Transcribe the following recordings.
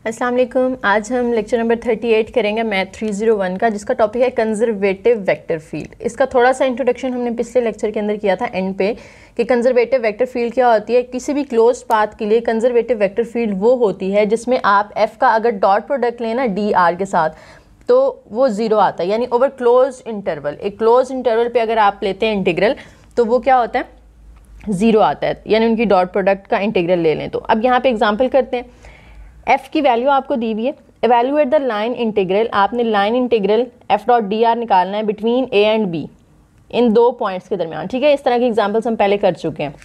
अस्सलाम वालेकुम। आज हम लेक्चर नंबर 38 करेंगे मैथ 301 का, जिसका टॉपिक है कंजर्वेटिव वेक्टर फील्ड। इसका थोड़ा सा इंट्रोडक्शन हमने पिछले लेक्चर के अंदर किया था एंड पे कि कंजर्वेटिव वेक्टर फील्ड क्या होती है। किसी भी क्लोज पाथ के लिए कंजर्वेटिव वेक्टर फील्ड वो होती है जिसमें आप एफ का अगर डॉट प्रोडक्ट लें ना डी आर के साथ तो वो ज़ीरो आता है, यानी ओवर क्लोज इंटरवल। एक क्लोज इंटरवल पे अगर आप लेते हैं इंटीग्रल तो वो क्या होता है, ज़ीरो आता है, यानी उनकी डॉट प्रोडक्ट का इंटीग्रल ले लें। तो अब यहाँ पे एग्जांपल करते हैं। एफ की वैल्यू आपको दी हुई है, एवेल्यूएट द लाइन इंटीग्रल। आपने line integral F dot D R निकालना है बिटवीन ए एंड बी, इन दो पॉइंट्स के दरमियान। ठीक है, इस तरह के एग्जांपल्स हम पहले कर चुके हैं।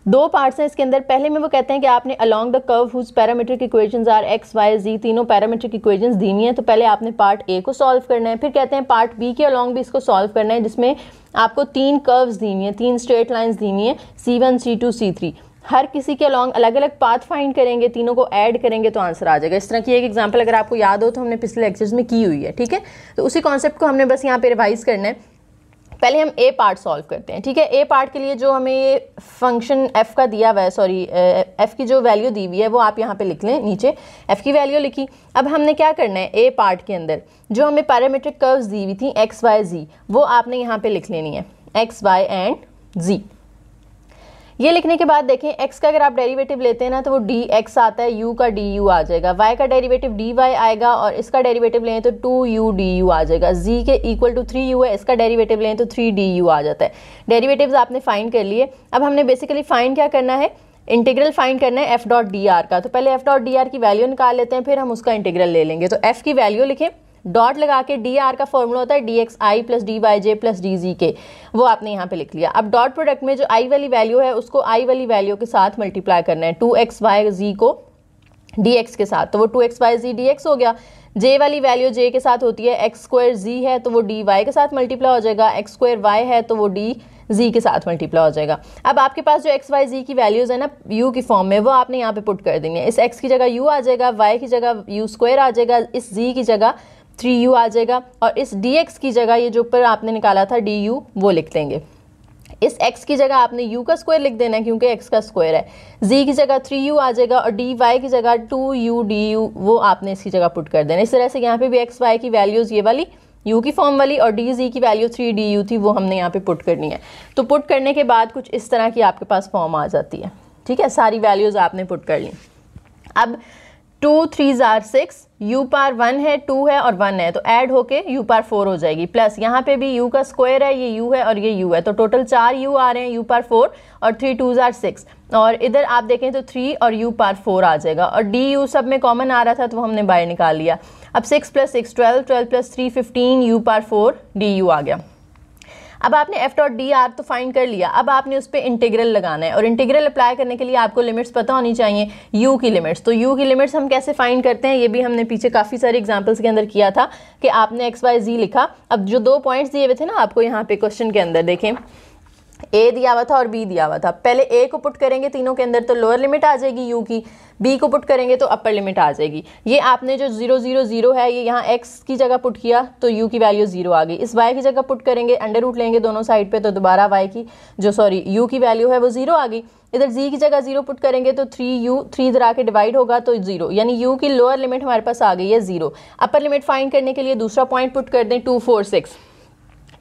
दो पार्ट्स हैं इसके अंदर। पहले में वो कहते हैं कि आपने along the curve whose parametric equations are x y z, तीनों पैरामीट्रिक इक्वेशंस दी हुई हैं, तो पहले आपने पार्ट ए को सॉल्व करना है। फिर कहते हैं पार्ट बी के अलोंग भी इसको सॉल्व करना है, जिसमें आपको तीन कर्व्स दी हुई हैं, तीन स्ट्रेट लाइन्स दी हुई हैं, C1 C2 C3। हर किसी के अलोंग अलग अलग पाथ फाइंड करेंगे, तीनों को ऐड करेंगे तो आंसर आ जाएगा। इस तरह की एक एग्जांपल अगर आपको याद हो तो हमने पिछले लेक्चर्स में की हुई है। ठीक है, तो उसी कॉन्सेप्ट को हमने बस यहाँ पे रिवाइज करना है। पहले हम ए पार्ट सॉल्व करते हैं। ठीक है, ए पार्ट के लिए जो हमें ये फंक्शन एफ का दिया हुआ है, सॉरी एफ की जो वैल्यू दी हुई है वो आप यहाँ पे लिख लें, नीचे एफ की वैल्यू लिखी। अब हमने क्या करना है, ए पार्ट के अंदर जो हमें पैरामीट्रिक कर्व्स दी हुई थी एक्स वाई जी, वो आपने यहाँ पे लिख लेनी है, एक्स वाई एंड जी। ये लिखने के बाद देखें, x का अगर आप डेरिवेटिव लेते हैं ना तो वो dx आता है, u का du आ जाएगा, y का डेरिवेटिव dy आएगा और इसका डेरिवेटिव लें तो 2u du आ जाएगा। z के इक्वल टू 3u है, इसका डेरिवेटिव लें तो 3du आ जाता है। डेरिवेटिव्स आपने फाइंड कर लिए। अब हमने बेसिकली फाइंड क्या करना है, इंटीग्रल फाइंड करना है f डॉट डी आर का। तो पहले f डॉट डी आर की वैल्यू निकाल लेते हैं, फिर हम उसका इंटीग्रल ले लेंगे। तो f की वैल्यू लिखें, डॉट लगा के डी आर का फॉर्मूला होता है डी एक्स आई प्लस डी वाई जे प्लस डी जी के, वो आपने यहाँ पे लिख लिया। अब डॉट प्रोडक्ट में जो आई वाली वैल्यू है उसको आई वाली वैल्यू के साथ मल्टीप्लाई करना है, 2xy z को dx के साथ, तो वो 2xy z dx हो गया। j वाली वैल्यू j के साथ होती है, x स्क्वायर z है तो वो dy के साथ मल्टीप्लाई हो जाएगा, x स्क्वायर y है तो वो d z के साथ मल्टीप्लाई हो जाएगा। अब आपके पास जो x y z की वैल्यूज है ना u की फॉर्म में, वो आपने यहाँ पे पुट कर देनी है। इस x की जगह u आ जाएगा, y की जगह u स्क्वायर आ जाएगा, इस z की जगह 3u आ जाएगा और इस dx की जगह ये जो ऊपर आपने निकाला था du वो लिख देंगे। इस x की जगह आपने u का स्क्वायर लिख देना है क्योंकि x का स्क्वायर है, z की जगह 3u आ जाएगा और dy की जगह 2u du वो आपने इसकी जगह पुट कर देना। इस तरह से यहाँ पे भी x y की वैल्यूज़ ये वाली u की फॉर्म वाली और dz की वैल्यू 3du थी, वो हमने यहाँ पे पुट करनी है। तो पुट करने के बाद कुछ इस तरह की आपके पास फॉर्म आ जाती है। ठीक है, सारी वैल्यूज़ आपने पुट कर ली। अब 2 3 आर 6, u पार 1 है, 2 है और 1 है, तो ऐड होके u पार 4 हो जाएगी, प्लस यहाँ पे भी u का स्क्वायर है, ये u है और ये u है, तो टोटल 4 u आ रहे हैं, u पार 4 और 3 2 आर 6, और इधर आप देखें तो 3 और u पार 4 आ जाएगा और du सब में कॉमन आ रहा था तो हमने बाहर निकाल लिया। अब 6 + 6 12, 12 + 3 15, u पार 4 du आ गया। अब आपने f डॉट डी आर तो फाइंड कर लिया, अब आपने उस पर इंटीग्रल लगाना है और इंटीग्रल अप्लाई करने के लिए आपको लिमिट्स पता होनी चाहिए, u की लिमिट्स। तो u की लिमिट्स हम कैसे फाइंड करते हैं, ये भी हमने पीछे काफ़ी सारे एग्जांपल्स के अंदर किया था कि आपने x y z लिखा। अब जो दो पॉइंट्स दिए हुए थे ना आपको यहाँ पे क्वेश्चन के अंदर, देखें a दिया हुआ था और b दिया हुआ था। पहले a को पुट करेंगे तीनों के अंदर तो लोअर लिमिट आ जाएगी u की, b को पुट करेंगे तो अपर लिमिट आ जाएगी। ये आपने जो 0 0 0 है ये यहाँ x की जगह पुट किया तो u की वैल्यू 0 आ गई। इस y की जगह पुट करेंगे, अंडर रूट लेंगे दोनों साइड पे तो दोबारा y की जो u की वैल्यू है वो 0 आ गई। इधर z की जगह 0 पुट करेंगे तो 3u, 3 इधर आके डिवाइड होगा तो 0, यानी u की लोअर लिमिट हमारे पास आ गई है 0। अपर लिमिट फाइंड करने के लिए दूसरा पॉइंट पुट कर दें 2 4 6,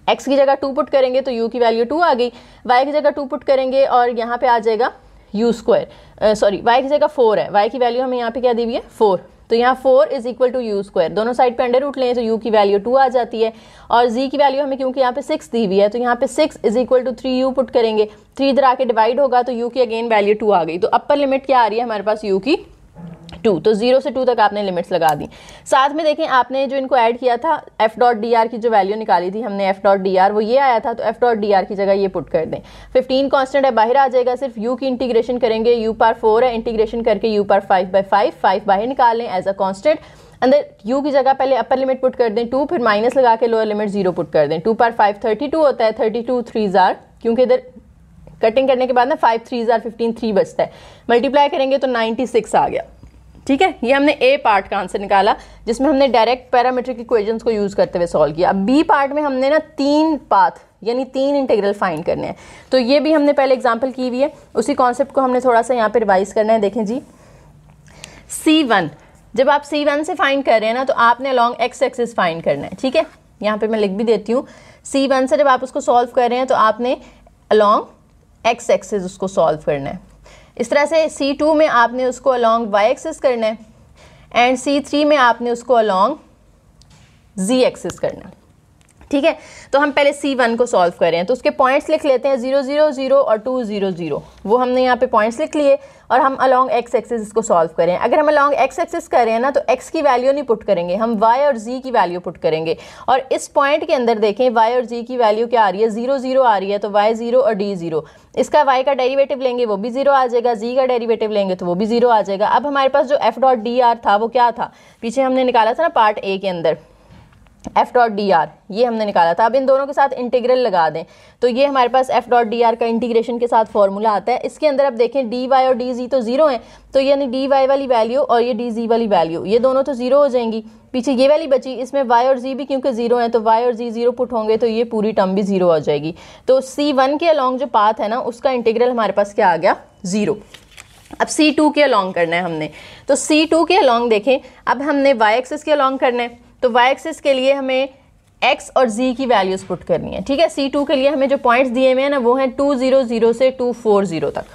x की जगह 2 पुट करेंगे तो u की वैल्यू 2 आ गई, y की जगह 2 पुट करेंगे और यहाँ पे आ जाएगा u स्क्वायर, सॉरी y की जगह 4 है, y की वैल्यू हमें यहाँ पे क्या दी हुई है 4, तो यहाँ 4 is equal to u square, दोनों साइड पे अंडर रूट लें तो u की वैल्यू 2 आ जाती है और z की वैल्यू हमें क्योंकि यहाँ पे 6 दी हुई है तो यहाँ पे 6 is equal to 3u put करेंगे, 3 इधर आके डिवाइड होगा तो u की अगेन वैल्यू 2 आ गई। तो अपर लिमिट क्या आ रही है हमारे पास u की 2, तो 0 से 2 तक आपने लिमिट्स लगा दी। साथ में देखें आपने जो इनको ऐड किया था f डॉट डी आर की जो वैल्यू निकाली थी हमने f डॉट डी आर वो ये आया था, तो f डॉट डी आर की जगह ये पुट कर दें। 15 कांस्टेंट है, बाहर आ जाएगा, सिर्फ u की इंटीग्रेशन करेंगे, u पार 4 है, इंटीग्रेशन करके u पार 5/5, 5 बाहर निकाल लें एज अ कांस्टेंट। अंदर u की जगह पहले अपर लिमिट पुट कर दें 2, फिर माइनस लगा के लोअर लिमिट 0 पुट कर दें। 2 पार 5 32 होता है, 32 3 आर, क्योंकि इधर कटिंग करने के बाद ना 5 3 आर 15 3 बचता है, मल्टीप्लाई करेंगे तो 96 आ गया। ठीक है, ये हमने ए पार्ट का आंसर निकाला जिसमें हमने डायरेक्ट पैरामीट्रिक इक्वेशंस को यूज करते हुए सॉल्व किया। अब बी पार्ट में हमने ना 3 पाथ यानी 3 इंटीग्रल फाइंड करने हैं, तो ये भी हमने पहले एग्जांपल की हुई है, उसी कॉन्सेप्ट को हमने थोड़ा सा यहाँ पे रिवाइज करना है। देखें जी, C1 जब आप C1 से फाइंड कर रहे हैं ना तो आपने अलॉन्ग एक्स एक्सिस फाइंड करना है, ठीक है। यहाँ पे मैं लिख भी देती हूँ, C1 से जब आप उसको सॉल्व कर रहे हैं तो आपने अलॉन्ग एक्स एक्सिस उसको सॉल्व करना है। इस तरह से C2 में आपने उसको अलॉन्ग वाई एक्सिस करना है एंड C3 में आपने उसको अलॉन्ग Z एक्सिस करना है, ठीक है। तो हम पहले C1 को सॉल्व कर रहे हैं तो उसके पॉइंट्स लिख लेते हैं 0 0 0 और 2 0 0, वो हमने यहाँ पे पॉइंट्स लिख लिए और हम अलॉन्ग एक्स एक्सिस इसको सॉल्व करें। अगर हम अलॉन्ग एक्स एक्सिस कर रहे हैं ना तो x की वैल्यू नहीं पुट करेंगे, हम y और z की वैल्यू पुट करेंगे। और इस पॉइंट के अंदर देखें y और z की वैल्यू क्या आ रही है, 0 0 आ रही है, तो y 0 और d 0। इसका y का डेरिवेटिव लेंगे वो भी 0 आ जाएगा, z का डेरिवेटिव लेंगे तो वो भी 0 आ जाएगा। अब हमारे पास जो f डॉट डी आर था वो क्या था, पीछे हमने निकाला था ना पार्ट ए के अंदर, f डॉट डी आर ये हमने निकाला था। अब इन दोनों के साथ इंटीग्रल लगा दें तो ये हमारे पास f डॉट डी आर का इंटीग्रेशन के साथ फॉर्मूला आता है। इसके अंदर अब देखें dy और dz तो 0 है, तो यानी dy वाली वैल्यू और ये dz वाली वैल्यू ये दोनों तो 0 हो जाएंगी। पीछे ये वाली बची, इसमें y और z भी क्योंकि 0 है तो y और z 0 पुट होंगे तो ये पूरी टर्म भी 0 हो जाएगी। तो C1 के अलॉन्ग जो पाथ है ना उसका इंटीग्रल हमारे पास क्या आ गया, 0। अब C2 के अलॉन्ग करना है हमने, तो C2 के अलॉन्ग देखें, अब हमने y एक्सिस के अलॉन्ग करना है तो y एक्सिस के लिए हमें x और z की वैल्यूज पुट करनी है, ठीक है। C2 के लिए हमें जो पॉइंट्स दिए हुए हैं ना वो हैं 2 0 0 से 2 4 0 तक,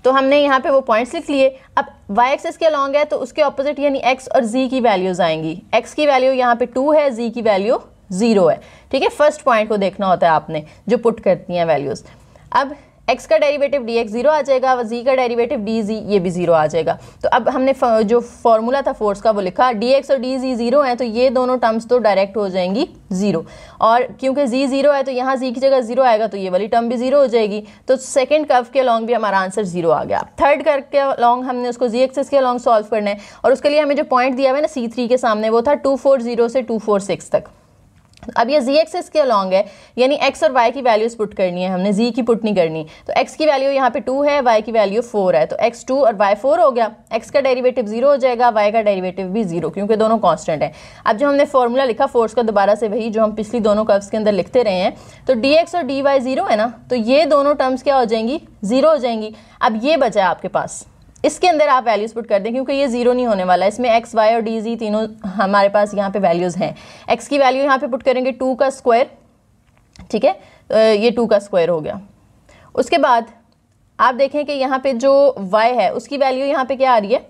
तो हमने यहाँ पे वो पॉइंट्स लिख लिए। अब y एक्सिस के अलॉन्ग है तो उसके ऑपोजिट यानी x और z की वैल्यूज आएंगी। x की वैल्यू यहाँ पे 2 है, z की वैल्यू 0 है, ठीक है। फर्स्ट पॉइंट को देखना होता है आपने जो पुट करती हैं वैल्यूज। अब x का डेरिवेटिव dx 0 आ जाएगा, z का डेरिवेटिव dz ये भी 0 आ जाएगा। तो अब हमने जो फॉर्मूला था फोर्स का वो लिखा, dx और dz 0 है तो ये दोनों टर्म्स तो डायरेक्ट हो जाएंगी 0, और क्योंकि z 0 है तो यहाँ z की जगह 0 आएगा तो ये वाली टर्म भी 0 हो जाएगी। तो सेकंड कर्व के अलॉन्ग भी हमारा आंसर 0 आ गया। थर्ड कर्व के अलॉन्ग हमने उसको z एक्सिस के अलॉन्ग सॉल्व करना है और उसके लिए हमें जो पॉइंट दिया हुआ है ना C3 के सामने वो था 2 4 0 से 2 4 6 तक। अब ये z एक्सिस के अलॉन्ग है यानी x और y की वैल्यूज पुट करनी है हमने, z की पुट नहीं करनी। तो x की वैल्यू यहाँ पे 2 है, y की वैल्यू 4 है, तो x 2 और y 4 हो गया। x का डेरिवेटिव 0 हो जाएगा, y का डेरिवेटिव भी 0 क्योंकि दोनों कांस्टेंट हैं। अब जो हमने फॉर्मूला लिखा फोर्स का दोबारा से वही जो हम पिछली दोनों कर्व्स के अंदर लिखते रहे हैं, तो dx और dy 0 है ना, तो ये दोनों टर्म्स क्या हो जाएंगी, 0 हो जाएंगी। अब ये बचा है आपके पास, इसके अंदर आप वैल्यूज पुट कर दें क्योंकि ये 0 नहीं होने वाला है, इसमें x, y और dz तीनों हमारे पास यहाँ पे वैल्यूज हैं। x की वैल्यू यहाँ पे पुट करेंगे 2 का स्क्वायर, ठीक है, ये 2 का स्क्वायर हो गया। उसके बाद आप देखें कि यहाँ पे जो y है उसकी वैल्यू यहाँ पे क्या आ रही है,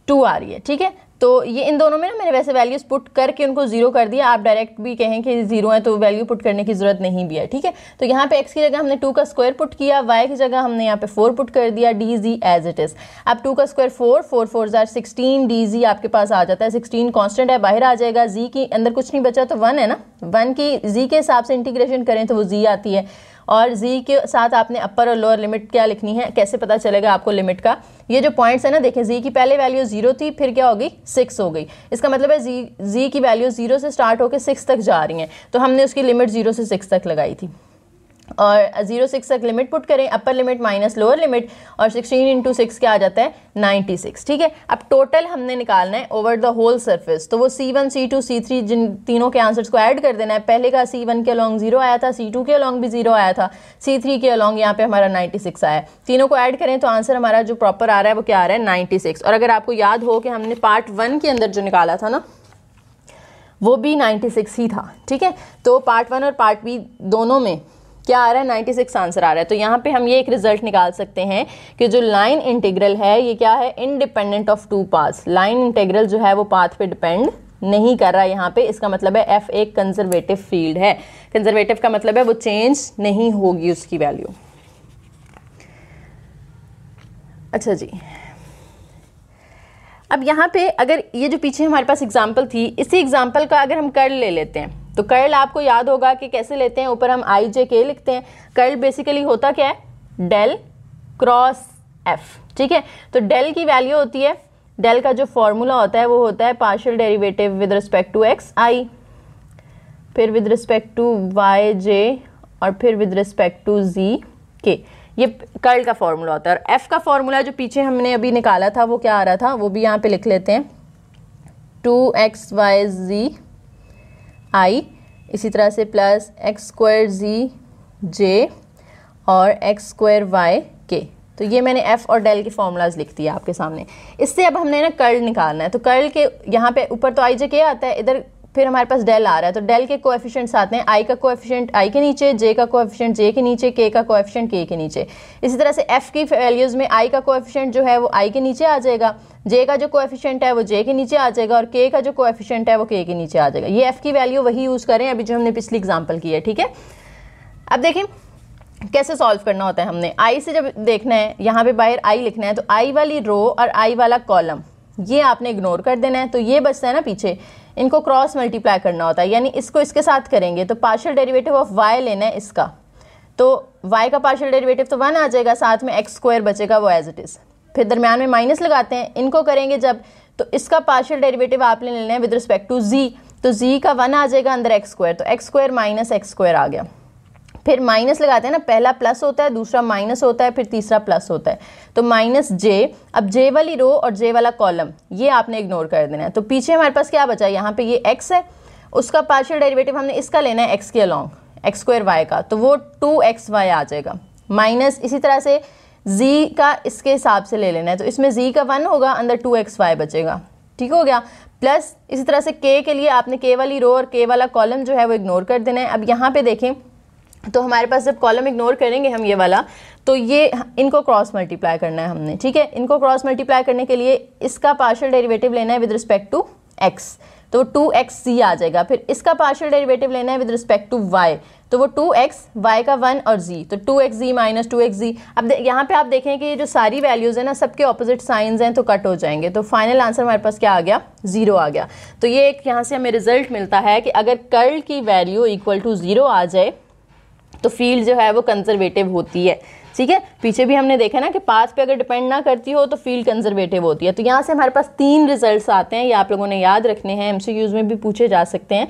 2 आ रही है, ठीक है। तो ये इन दोनों में ना मैंने वैसे वैल्यूज पुट करके उनको 0 कर दिया, आप डायरेक्ट भी कहें कि 0 है तो वैल्यू पुट करने की जरूरत नहीं भी है, ठीक है। तो यहाँ पे x की जगह हमने 2 का स्क्वायर पुट किया, y की जगह हमने यहाँ पे 4 पुट कर दिया, dz एज इट इज। अब 2 का स्क्वायर 4 4 4 16, dz आपके पास आ जाता है 16, कांस्टेंट है बाहर आ जाएगा, z की अंदर कुछ नहीं बचा तो 1 है ना, 1 की z के हिसाब से इंटीग्रेशन करें तो वो z आती है, और z के साथ आपने अपर और लोअर लिमिट क्या लिखनी है, कैसे पता चलेगा आपको लिमिट का। ये जो पॉइंट्स है ना देखें, z की पहले वैल्यू 0 थी, फिर क्या हो गई 6 हो गई, इसका मतलब है z की वैल्यू 0 से स्टार्ट होकर 6 तक जा रही हैं, तो हमने उसकी लिमिट 0 से 6 तक लगाई थी। और 0 6 तक लिमिट पुट करें, upper limit minus lower limit, और 16 इंटू 6 क्या आ जाता है 96, ठीक है। अब टोटल हमने निकालना है ओवर द होल सरफेस, तो वो C1 C2 C3 जिन तीनों के आंसर्स को ऐड कर देना है। पहले का C1 के अलॉन्ग 0 आया था, C2 के अलॉन्ग भी 0 आया था, C3 के अलॉन्ग यहाँ पे हमारा 96 आया है। तीनों को ऐड करें तो आंसर हमारा जो प्रॉपर आ रहा है वो क्या आ रहा है 96। और अगर आपको याद हो कि हमने पार्ट 1 के अंदर जो निकाला था ना वो भी 96 ही था, ठीक है। तो पार्ट 1 और पार्ट बी दोनों में क्या आ रहा है 96 आंसर आ रहा है। तो यहाँ पे हम ये एक रिजल्ट निकाल सकते हैं कि जो लाइन इंटीग्रल है ये क्या है, independent of 2 paths. Line integral जो है वो पाथ पे डिपेंड नहीं कर रहा है यहाँ पे, इसका मतलब है f एक कंजर्वेटिव फील्ड है। कंजर्वेटिव का मतलब है वो चेंज नहीं होगी उसकी वैल्यू। अच्छा जी, अब यहाँ पे अगर ये जो पीछे हमारे पास एग्जाम्पल थी, इसी एग्जाम्पल का अगर हम कर्ल ले लेते हैं तो कर्ल आपको याद होगा कि कैसे लेते हैं, ऊपर हम आई जे के लिखते हैं। कर्ल बेसिकली होता क्या है, डेल क्रॉस एफ, ठीक है। तो डेल की वैल्यू होती है, डेल का जो फॉर्मूला होता है वो होता है partial derivative with respect to x i, फिर with respect to y j, और फिर विद रिस्पेक्ट टू जी के। ये कर्ल का फॉर्मूला होता है। और एफ का फॉर्मूला जो पीछे हमने अभी निकाला था वो क्या आ रहा था, वो भी यहाँ पे लिख लेते हैं, 2xyz आई, इसी तरह से plus x square z j और x स्क्वायर y k, तो ये मैंने एफ और डेल के फॉर्मूलाज लिख दिया आपके सामने। इससे अब हमने ना कर्ल निकालना है। तो कर्ल के यहाँ पे ऊपर तो आई जे के आता है, इधर फिर हमारे पास डेल आ रहा है, तो डेल के कोएफिशिएंट्स आते हैं, आई का कोएफिशिएंट आई के नीचे, जे का कोएफिशिएंट जे के नीचे, के का कोएफिशिएंट के नीचे। इसी तरह से एफ की वैल्यूज में आई का कोएफिशिएंट जो है वो आई के नीचे आ जाएगा, जे का जो कोएफिशिएंट है वो जे के नीचे आ जाएगा और के का जो कोएफिशिएंट है वो के नीचे आ जाएगा। ये एफ की वैल्यू वही यूज करें अभी जो हमने पिछली एग्जाम्पल की है, ठीक है। अब देखें कैसे सॉल्व करना होता है। हमने आई से जब देखना है, यहाँ पे बाहर आई लिखना है, तो आई वाली रो और आई वाला कॉलम ये आपने इग्नोर कर देना है। तो ये बचता है ना पीछे, इनको क्रॉस मल्टीप्लाई करना होता है, यानी इसको इसके साथ करेंगे तो पार्शियल डेरिवेटिव ऑफ वाई लेना है इसका, तो वाई का पार्शियल डेरिवेटिव तो 1 आ जाएगा, साथ में एक्स स्क्वायर बचेगा वो एज इट इज़। फिर दरम्यान में माइनस लगाते हैं, इनको करेंगे जब, तो इसका पार्शियल डेरिवेटिव आपने लेना है विद रिस्पेक्ट टू जी, तो जी का 1 आ जाएगा अंदर एक्स स्क्वायर, तो x square minus x square आ गया। फिर माइनस लगाते हैं ना, पहला प्लस होता है, दूसरा माइनस होता है, फिर तीसरा प्लस होता है, तो माइनस जे। अब जे वाली रो और जे वाला कॉलम ये आपने इग्नोर कर देना है। तो पीछे हमारे पास क्या बचा, यहाँ पे ये x है, उसका पार्शियल डेरिवेटिव हमने इसका लेना है x के अलॉन्ग, एक्स स्क्वायर वाई का, तो वो 2xy आ जाएगा, माइनस इसी तरह से z का इसके हिसाब से ले लेना है, तो इसमें z का 1 होगा, अंदर 2xy बचेगा, ठीक हो गया। प्लस इसी तरह से k के लिए आपने k वाली रो और k वाला कॉलम जो है वो इग्नोर कर देना है। अब यहाँ पे देखें तो हमारे पास जब कॉलम इग्नोर करेंगे हम ये वाला, तो ये इनको क्रॉस मल्टीप्लाई करना है हमने, ठीक है। इनको क्रॉस मल्टीप्लाई करने के लिए इसका पार्शियल डेरिवेटिव लेना है विद रिस्पेक्ट टू x, तो 2xc आ जाएगा। फिर इसका पार्शियल डेरिवेटिव लेना है विद रिस्पेक्ट टू y, तो वो 2x, y का 1 और z, तो 2xz माइनस 2xz। अब यहाँ पे आप देखें कि ये जो सारी वैल्यूज़ हैं ना सबके ऑपोजिट साइंस हैं, तो कट हो जाएंगे, तो फाइनल आंसर हमारे पास क्या आ गया, 0 आ गया। तो ये एक यहाँ से हमें रिजल्ट मिलता है कि अगर कर्ल की वैल्यू इक्वल टू 0 आ जाए तो फील्ड जो है वो कंजर्वेटिव होती है, ठीक है। पीछे भी हमने देखा ना कि पाथ पे अगर डिपेंड ना करती हो तो फील्ड कंजर्वेटिव होती है। तो यहाँ से हमारे पास 3 रिजल्ट्स आते हैं, ये आप लोगों ने याद रखने हैं, एमसीक्यूज में भी पूछे जा सकते हैं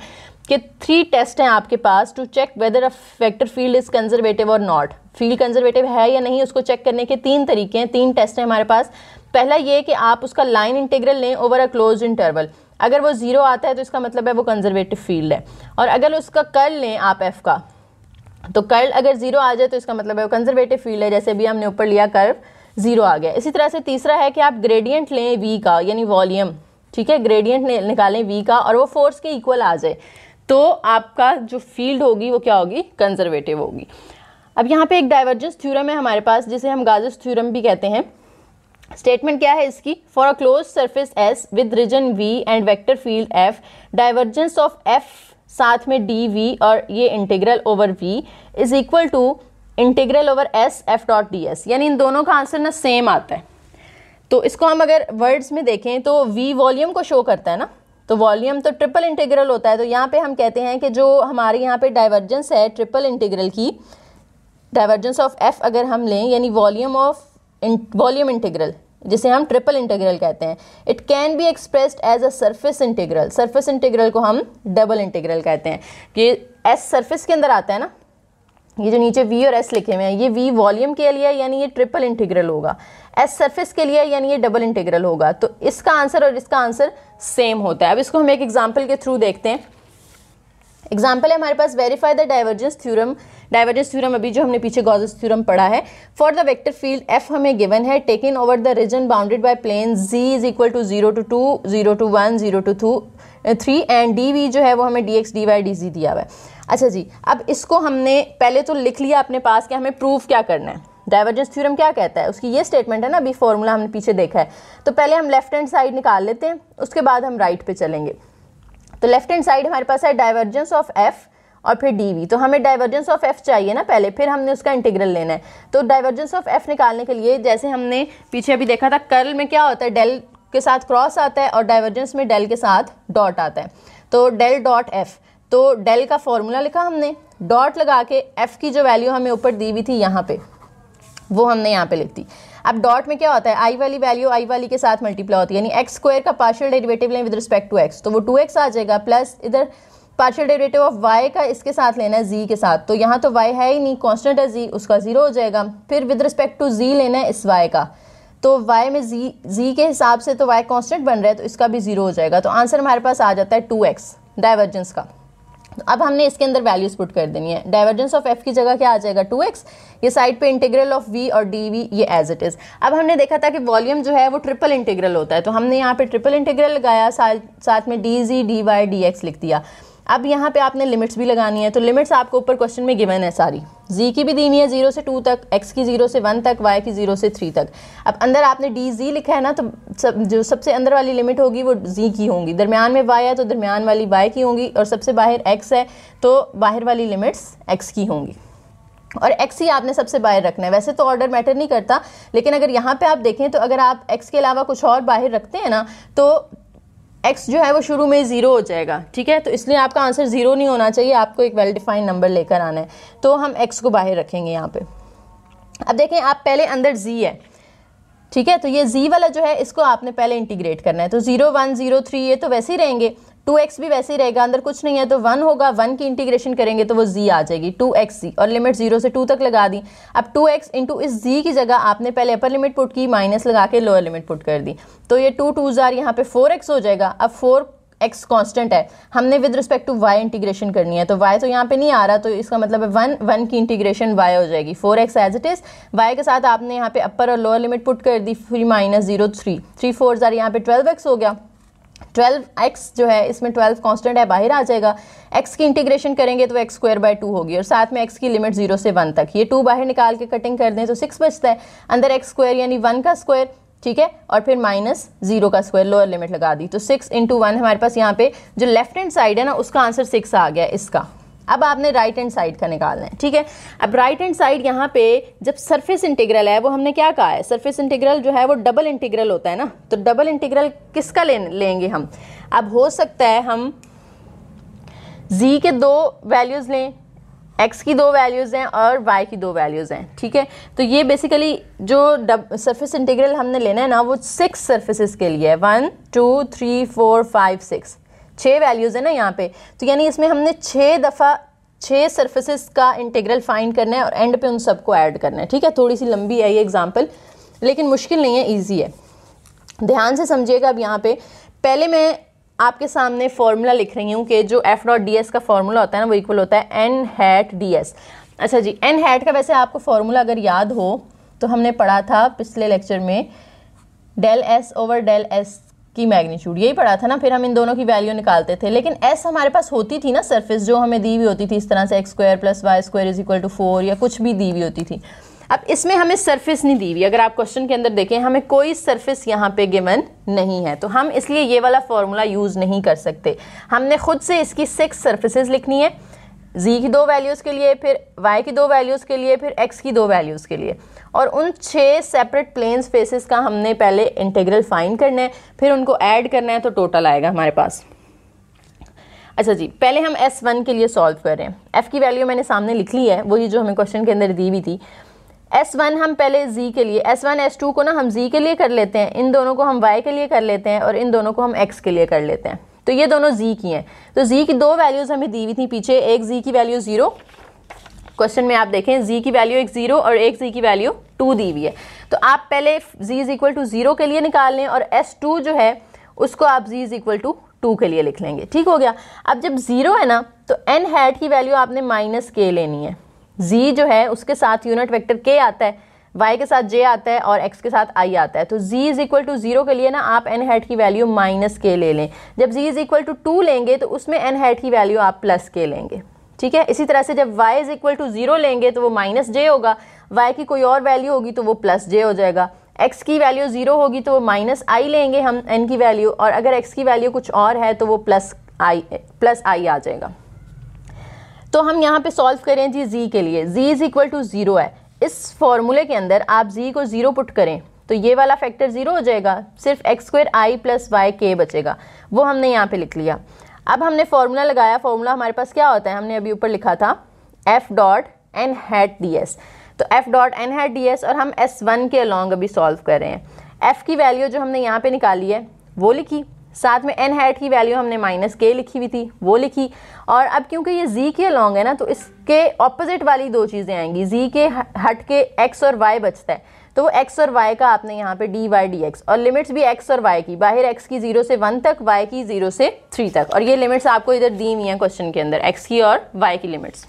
कि 3 टेस्ट हैं आपके पास to check whether a vector field is conservative और नॉट। फील्ड कंजर्वेटिव है या नहीं उसको चेक करने के 3 तरीके हैं, 3 टेस्ट हैं हमारे पास। पहला ये कि आप उसका लाइन इंटीग्रल लें ओवर अ क्लोज्ड इंटरवल, अगर वो 0 आता है तो इसका मतलब है वो कंजर्वेटिव फील्ड है, और अगर उसका कर्ल लें आप एफ का, तो कर्ल अगर 0 आ जाए तो इसका मतलब है वो कंजर्वेटिव फील्ड है, जैसे अभी हमने ऊपर लिया कर्व 0 आ गया। इसी तरह से तीसरा है कि आप ग्रेडियंट लें v का, यानी वॉल्यूम, ठीक है, ग्रेडियंट निकालें v का और वो फोर्स के इक्वल आ जाए, तो आपका जो फील्ड होगी वो क्या होगी, कंजर्वेटिव होगी। अब यहाँ पे एक डाइवर्जेंस थ्योरम है हमारे पास, जिसे हम गाउस थ्योरम भी कहते हैं। स्टेटमेंट क्या है इसकी, for a close surface S with region V and vector field F, divergence of F साथ में dv और ये integral over v is equal to integral over s f dot ds, यानी इन दोनों का आंसर ना सेम आता है। तो इसको हम अगर वर्ड्स में देखें तो v वॉल्यूम को शो करता है ना, तो वॉल्यूम तो ट्रिपल इंटीग्रल होता है, तो यहाँ पे हम कहते हैं कि जो हमारे यहाँ पे डाइवर्जेंस है ट्रिपल इंटीग्रल की, डाइवर्जेंस ऑफ f अगर हम लें, यानी वॉल्यूम इंटीग्रल जिसे हम ट्रिपल इंटीग्रल कहते हैं, it can be expressed as a surface integral. Surface integral को हम डबल इंटीग्रल कहते हैं कि एस सरफेस के अंदर आता है ना, ये जो नीचे v और s लिखे हुए हैं, ये v वॉल्यूम के लिए यानी ये ट्रिपल इंटीग्रल होगा, s सरफेस के लिए यानी ये डबल इंटीग्रल होगा। तो इसका आंसर और इसका आंसर सेम होता है। अब इसको हम एक एग्जाम्पल के थ्रू देखते हैं। एग्जाम्पल है हमारे पास, verify the divergence theorem. Divergence theorem अभी जो हमने पीछे गॉसेस थ्योरम पढ़ा है। For the vector field f हमें गिवन है, taken over the region bounded by plane z is equal to 0 to 2, 0 to 1, 0 to 3 and dv जो है वो हमें dx dy dz दिया हुआ है। अच्छा जी, अब इसको हमने पहले तो लिख लिया अपने पास कि हमें प्रूफ क्या करना है। डाइवर्जेंस थ्योरम क्या कहता है, उसकी ये स्टेटमेंट है ना, अभी फॉर्मूला हमने पीछे देखा है। तो पहले हम लेफ्ट हैंड साइड निकाल लेते हैं, उसके बाद हम राइट पे चलेंगे। तो लेफ्ट हैंड साइड हमारे पास है डाइवर्जेंस ऑफ f और फिर dv, तो हमें डाइवर्जेंस ऑफ f चाहिए ना पहले, फिर हमने उसका इंटीग्रल लेना है। तो डाइवर्जेंस ऑफ f निकालने के लिए जैसे हमने पीछे अभी देखा था, कर्ल में क्या होता है, डेल के साथ क्रॉस आता है और डाइवर्जेंस में डेल के साथ डॉट आता है, तो डेल डॉट f। तो डेल का फॉर्मूला लिखा हमने, डॉट लगा के f की जो वैल्यू हमें ऊपर दी हुई थी यहाँ पे, वो हमने यहाँ पे लिख दी। अब डॉट में क्या होता है, आई वाली वैल्यू आई वाली के साथ मल्टीप्लाई होती है, यानी एक्स स्क्वायर का पार्शियल डेरिवेटिव लें विद रिस्पेक्ट टू एक्स, तो वो 2x आ जाएगा, प्लस इधर पार्शियल डेरिवेटिव ऑफ y का इसके साथ लेना है z के साथ, तो यहाँ तो y है ही नहीं, कांस्टेंट है z, उसका 0 हो जाएगा। फिर विद रिस्पेक्ट टू z लेना है इस y का, तो y में z के हिसाब से तो y कांस्टेंट बन रहा है, तो इसका भी 0 हो जाएगा। तो आंसर हमारे पास आ जाता है 2x डाइवर्जेंस का। अब हमने इसके अंदर वैल्यूज पुट कर देनी है। डाइवर्जेंस ऑफ एफ की जगह क्या आ जाएगा 2x, ये साइड पे इंटीग्रल ऑफ v और dv ये एज इट इज। अब हमने देखा था कि वॉल्यूम जो है वो ट्रिपल इंटीग्रल होता है, तो हमने यहाँ पे ट्रिपल इंटीग्रल लगाया, साथ में dz dy dx लिख दिया। अब यहाँ पे आपने लिमिट्स भी लगानी है, तो लिमिट्स आपको ऊपर क्वेश्चन में गिवन है सारी, z की भी दी हुई है 0 से 2 तक, x की 0 से 1 तक, y की 0 से 3 तक। अब अंदर आपने dz लिखा है ना, तो जो सबसे अंदर वाली लिमिट होगी वो z की होंगी, दरमियान में y है तो दरमियान वाली y की होंगी, और सबसे बाहर x है तो बाहर वाली लिमिट्स x की होंगी, और x ही आपने सबसे बाहर रखना है। वैसे तो ऑर्डर मैटर नहीं करता, लेकिन अगर यहाँ पे आप देखें तो अगर आप x के अलावा कुछ और बाहर रखते हैं ना, तो x जो है वो शुरू में 0 हो जाएगा, ठीक है। तो इसलिए आपका आंसर 0 नहीं होना चाहिए, आपको एक वेल डिफाइंड नंबर लेकर आना है, तो हम x को बाहर रखेंगे यहाँ पे। अब देखें, आप पहले अंदर z है, ठीक है, तो ये z वाला जो है इसको आपने पहले इंटीग्रेट करना है, तो 0 1 0 3 ये तो वैसे ही रहेंगे, 2x भी वैसे ही रहेगा, अंदर कुछ नहीं है तो 1 होगा, 1 की इंटीग्रेशन करेंगे तो वो z आ जाएगी 2xz, और लिमिट 0 से 2 तक लगा दी। अब 2x इंटू इस z की जगह आपने पहले अपर लिमिट पुट की, माइनस लगा के लोअर लिमिट पुट कर दी, तो ये 2 2 जार यहाँ पे 4x हो जाएगा। अब 4x कांस्टेंट है, हमने with respect to y integration करनी है, तो y तो यहाँ पे नहीं आ रहा, तो इसका मतलब है 1 की इंटीग्रेशन y हो जाएगी 4x as it is. y के साथ आपने यहाँ पे अपर और लोअर लिमिट पुट कर दी, फिर माइनस 0 3 3 4 जार यहाँ पे 12x हो गया, 12x जो है इसमें 12 कांस्टेंट है, बाहर आ जाएगा। x की इंटीग्रेशन करेंगे तो x स्क्वायर बाय 2 होगी, और साथ में x की लिमिट 0 से 1 तक, ये 2 बाहर निकाल के कटिंग कर दें तो 6 बचता है, अंदर x स्क्वायर यानी 1 का स्क्वायर, ठीक है, और फिर माइनस 0 का स्क्वायर, लोअर लिमिट लगा दी, तो 6 इंटू 1 हमारे पास यहाँ पे जो लेफ्ट हैंड साइड है ना उसका आंसर 6 आ गया इसका। अब आपने राइट हैंड साइड का निकालना है, ठीक है। अब राइट हैंड साइड यहाँ पे जब सरफेस इंटीग्रल है, वो हमने क्या कहा है, सरफेस इंटीग्रल जो है वो डबल इंटीग्रल होता है ना, तो डबल इंटीग्रल किसका लेंगे हम। अब हो सकता है हम z के 2 वैल्यूज लें, x की 2 वैल्यूज हैं और y की 2 वैल्यूज हैं, ठीक है। तो ये बेसिकली जो सरफेस इंटीग्रल हमने लेना है ना वो 6 सरफेसेस के लिए है, 1 2 3 4 5 6 वैल्यूज है ना यहाँ पे, तो यानी इसमें हमने 6 दफ़ा 6 सरफेसेस का इंटीग्रल फाइंड करना है और एंड पे उन सबको ऐड करना है, ठीक है। थोड़ी सी लंबी है ये एग्जांपल, लेकिन मुश्किल नहीं है, इजी है, ध्यान से समझिएगा। अब यहाँ पे पहले मैं आपके सामने फॉर्मूला लिख रही हूँ कि जो f डॉट डी एस का फॉर्मूला होता है ना वो इक्वल होता है n हैट डी एस। अच्छा जी, n हैट का वैसे आपको फॉर्मूला अगर याद हो तो हमने पढ़ा था पिछले लेक्चर में, del s over del s की मैग्नीट्यूड, यही पढ़ा था ना, फिर हम इन दोनों की वैल्यू निकालते थे, लेकिन s हमारे पास होती थी ना सरफेस जो हमें दी हुई होती थी इस तरह से, x square plus y square is equal to 4 या कुछ भी दी हुई होती थी। अब इसमें हमें सरफेस नहीं दी हुई, अगर आप क्वेश्चन के अंदर देखें हमें कोई सरफेस यहाँ पे गिवन नहीं है, तो हम इसलिए ये वाला फॉर्मूला यूज़ नहीं कर सकते। हमने खुद से इसकी 6 सरफेसेस लिखनी है, z की 2 वैल्यूज़ के लिए, फिर y की 2 वैल्यूज़ के लिए, फिर x की 2 वैल्यूज़ के लिए, और उन 6 सेपरेट प्लेन्स फेसेस का हमने पहले इंटीग्रल फाइंड करना है, फिर उनको ऐड करना है, तो टोटल आएगा हमारे पास। अच्छा जी, पहले हम S1 के लिए सॉल्व कर रहे हैं, f की वैल्यू मैंने सामने लिख ली है, वही जो हमें क्वेश्चन के अंदर दी हुई थी। S1 हम पहले z के लिए, S1 S2 को ना हम z के लिए कर लेते हैं, इन दोनों को हम y के लिए कर लेते हैं, और इन दोनों को हम x के लिए कर लेते हैं, तो ये दोनों z की हैं। तो z की 2 वैल्यूज़ हमें दी हुई थी पीछे, एक z की वैल्यू 0, क्वेश्चन में आप देखें z की वैल्यू एक 0 और एक z की वैल्यू 2 दी हुई है, तो आप पहले z इज इक्वल टू 0 के लिए निकाल लें, और S2 जो है उसको आप z इज इक्वल टू 2 के लिए लिख लेंगे, ठीक हो गया। अब जब 0 है ना तो n हैट की वैल्यू आपने माइनस k लेनी है, z जो है उसके साथ यूनिट वेक्टर k आता है, y के साथ j आता है और x के साथ i आता है, तो z इज इक्वल टू 0 के लिए ना आप n हैट की वैल्यू माइनस k ले लें। जब z इज इक्वल टू 2 लेंगे तो उसमें n हैट की वैल्यू आप प्लस k लेंगे, ठीक है। इसी तरह से जब y इज इक्वल टू 0 लेंगे तो वो माइनस j होगा, y की कोई और वैल्यू होगी तो वो प्लस j हो जाएगा, x की वैल्यू 0 होगी तो वो माइनस i लेंगे हम n की वैल्यू, और अगर x की वैल्यू कुछ और है तो वो प्लस i आ जाएगा। तो हम यहाँ पे सॉल्व करें जी z के लिए, z इज इक्वल टू 0 है, इस फॉर्मूले के अंदर आप z को 0 पुट करें तो ये वाला फैक्टर 0 हो जाएगा, सिर्फ x square i plus y के बचेगा, वो हमने यहाँ पे लिख लिया। अब हमने फॉर्मूला लगाया, फॉर्मूला हमारे पास क्या होता है, हमने अभी ऊपर लिखा था f dot n hat d S, तो f dot n hat d S, और हम S1 के अलॉन्ग अभी सॉल्व कर रहे हैं। f की वैल्यू जो हमने यहाँ पे निकाली है वो लिखी, साथ में n हैट की वैल्यू हमने माइनस k लिखी हुई थी वो लिखी, और अब क्योंकि ये z के अलॉन्ग है ना तो इसके ऑपोजिट वाली 2 चीज़ें आएंगी, z के हट के x और y बचता है, तो वो x और y का आपने यहाँ पे dy dx, और लिमिट्स भी x और y की, बाहर x की 0 से 1 तक, y की 0 से 3 तक, और ये लिमिट्स आपको इधर दी हुई हैं क्वेश्चन के अंदर, x की और y की लिमिट्स।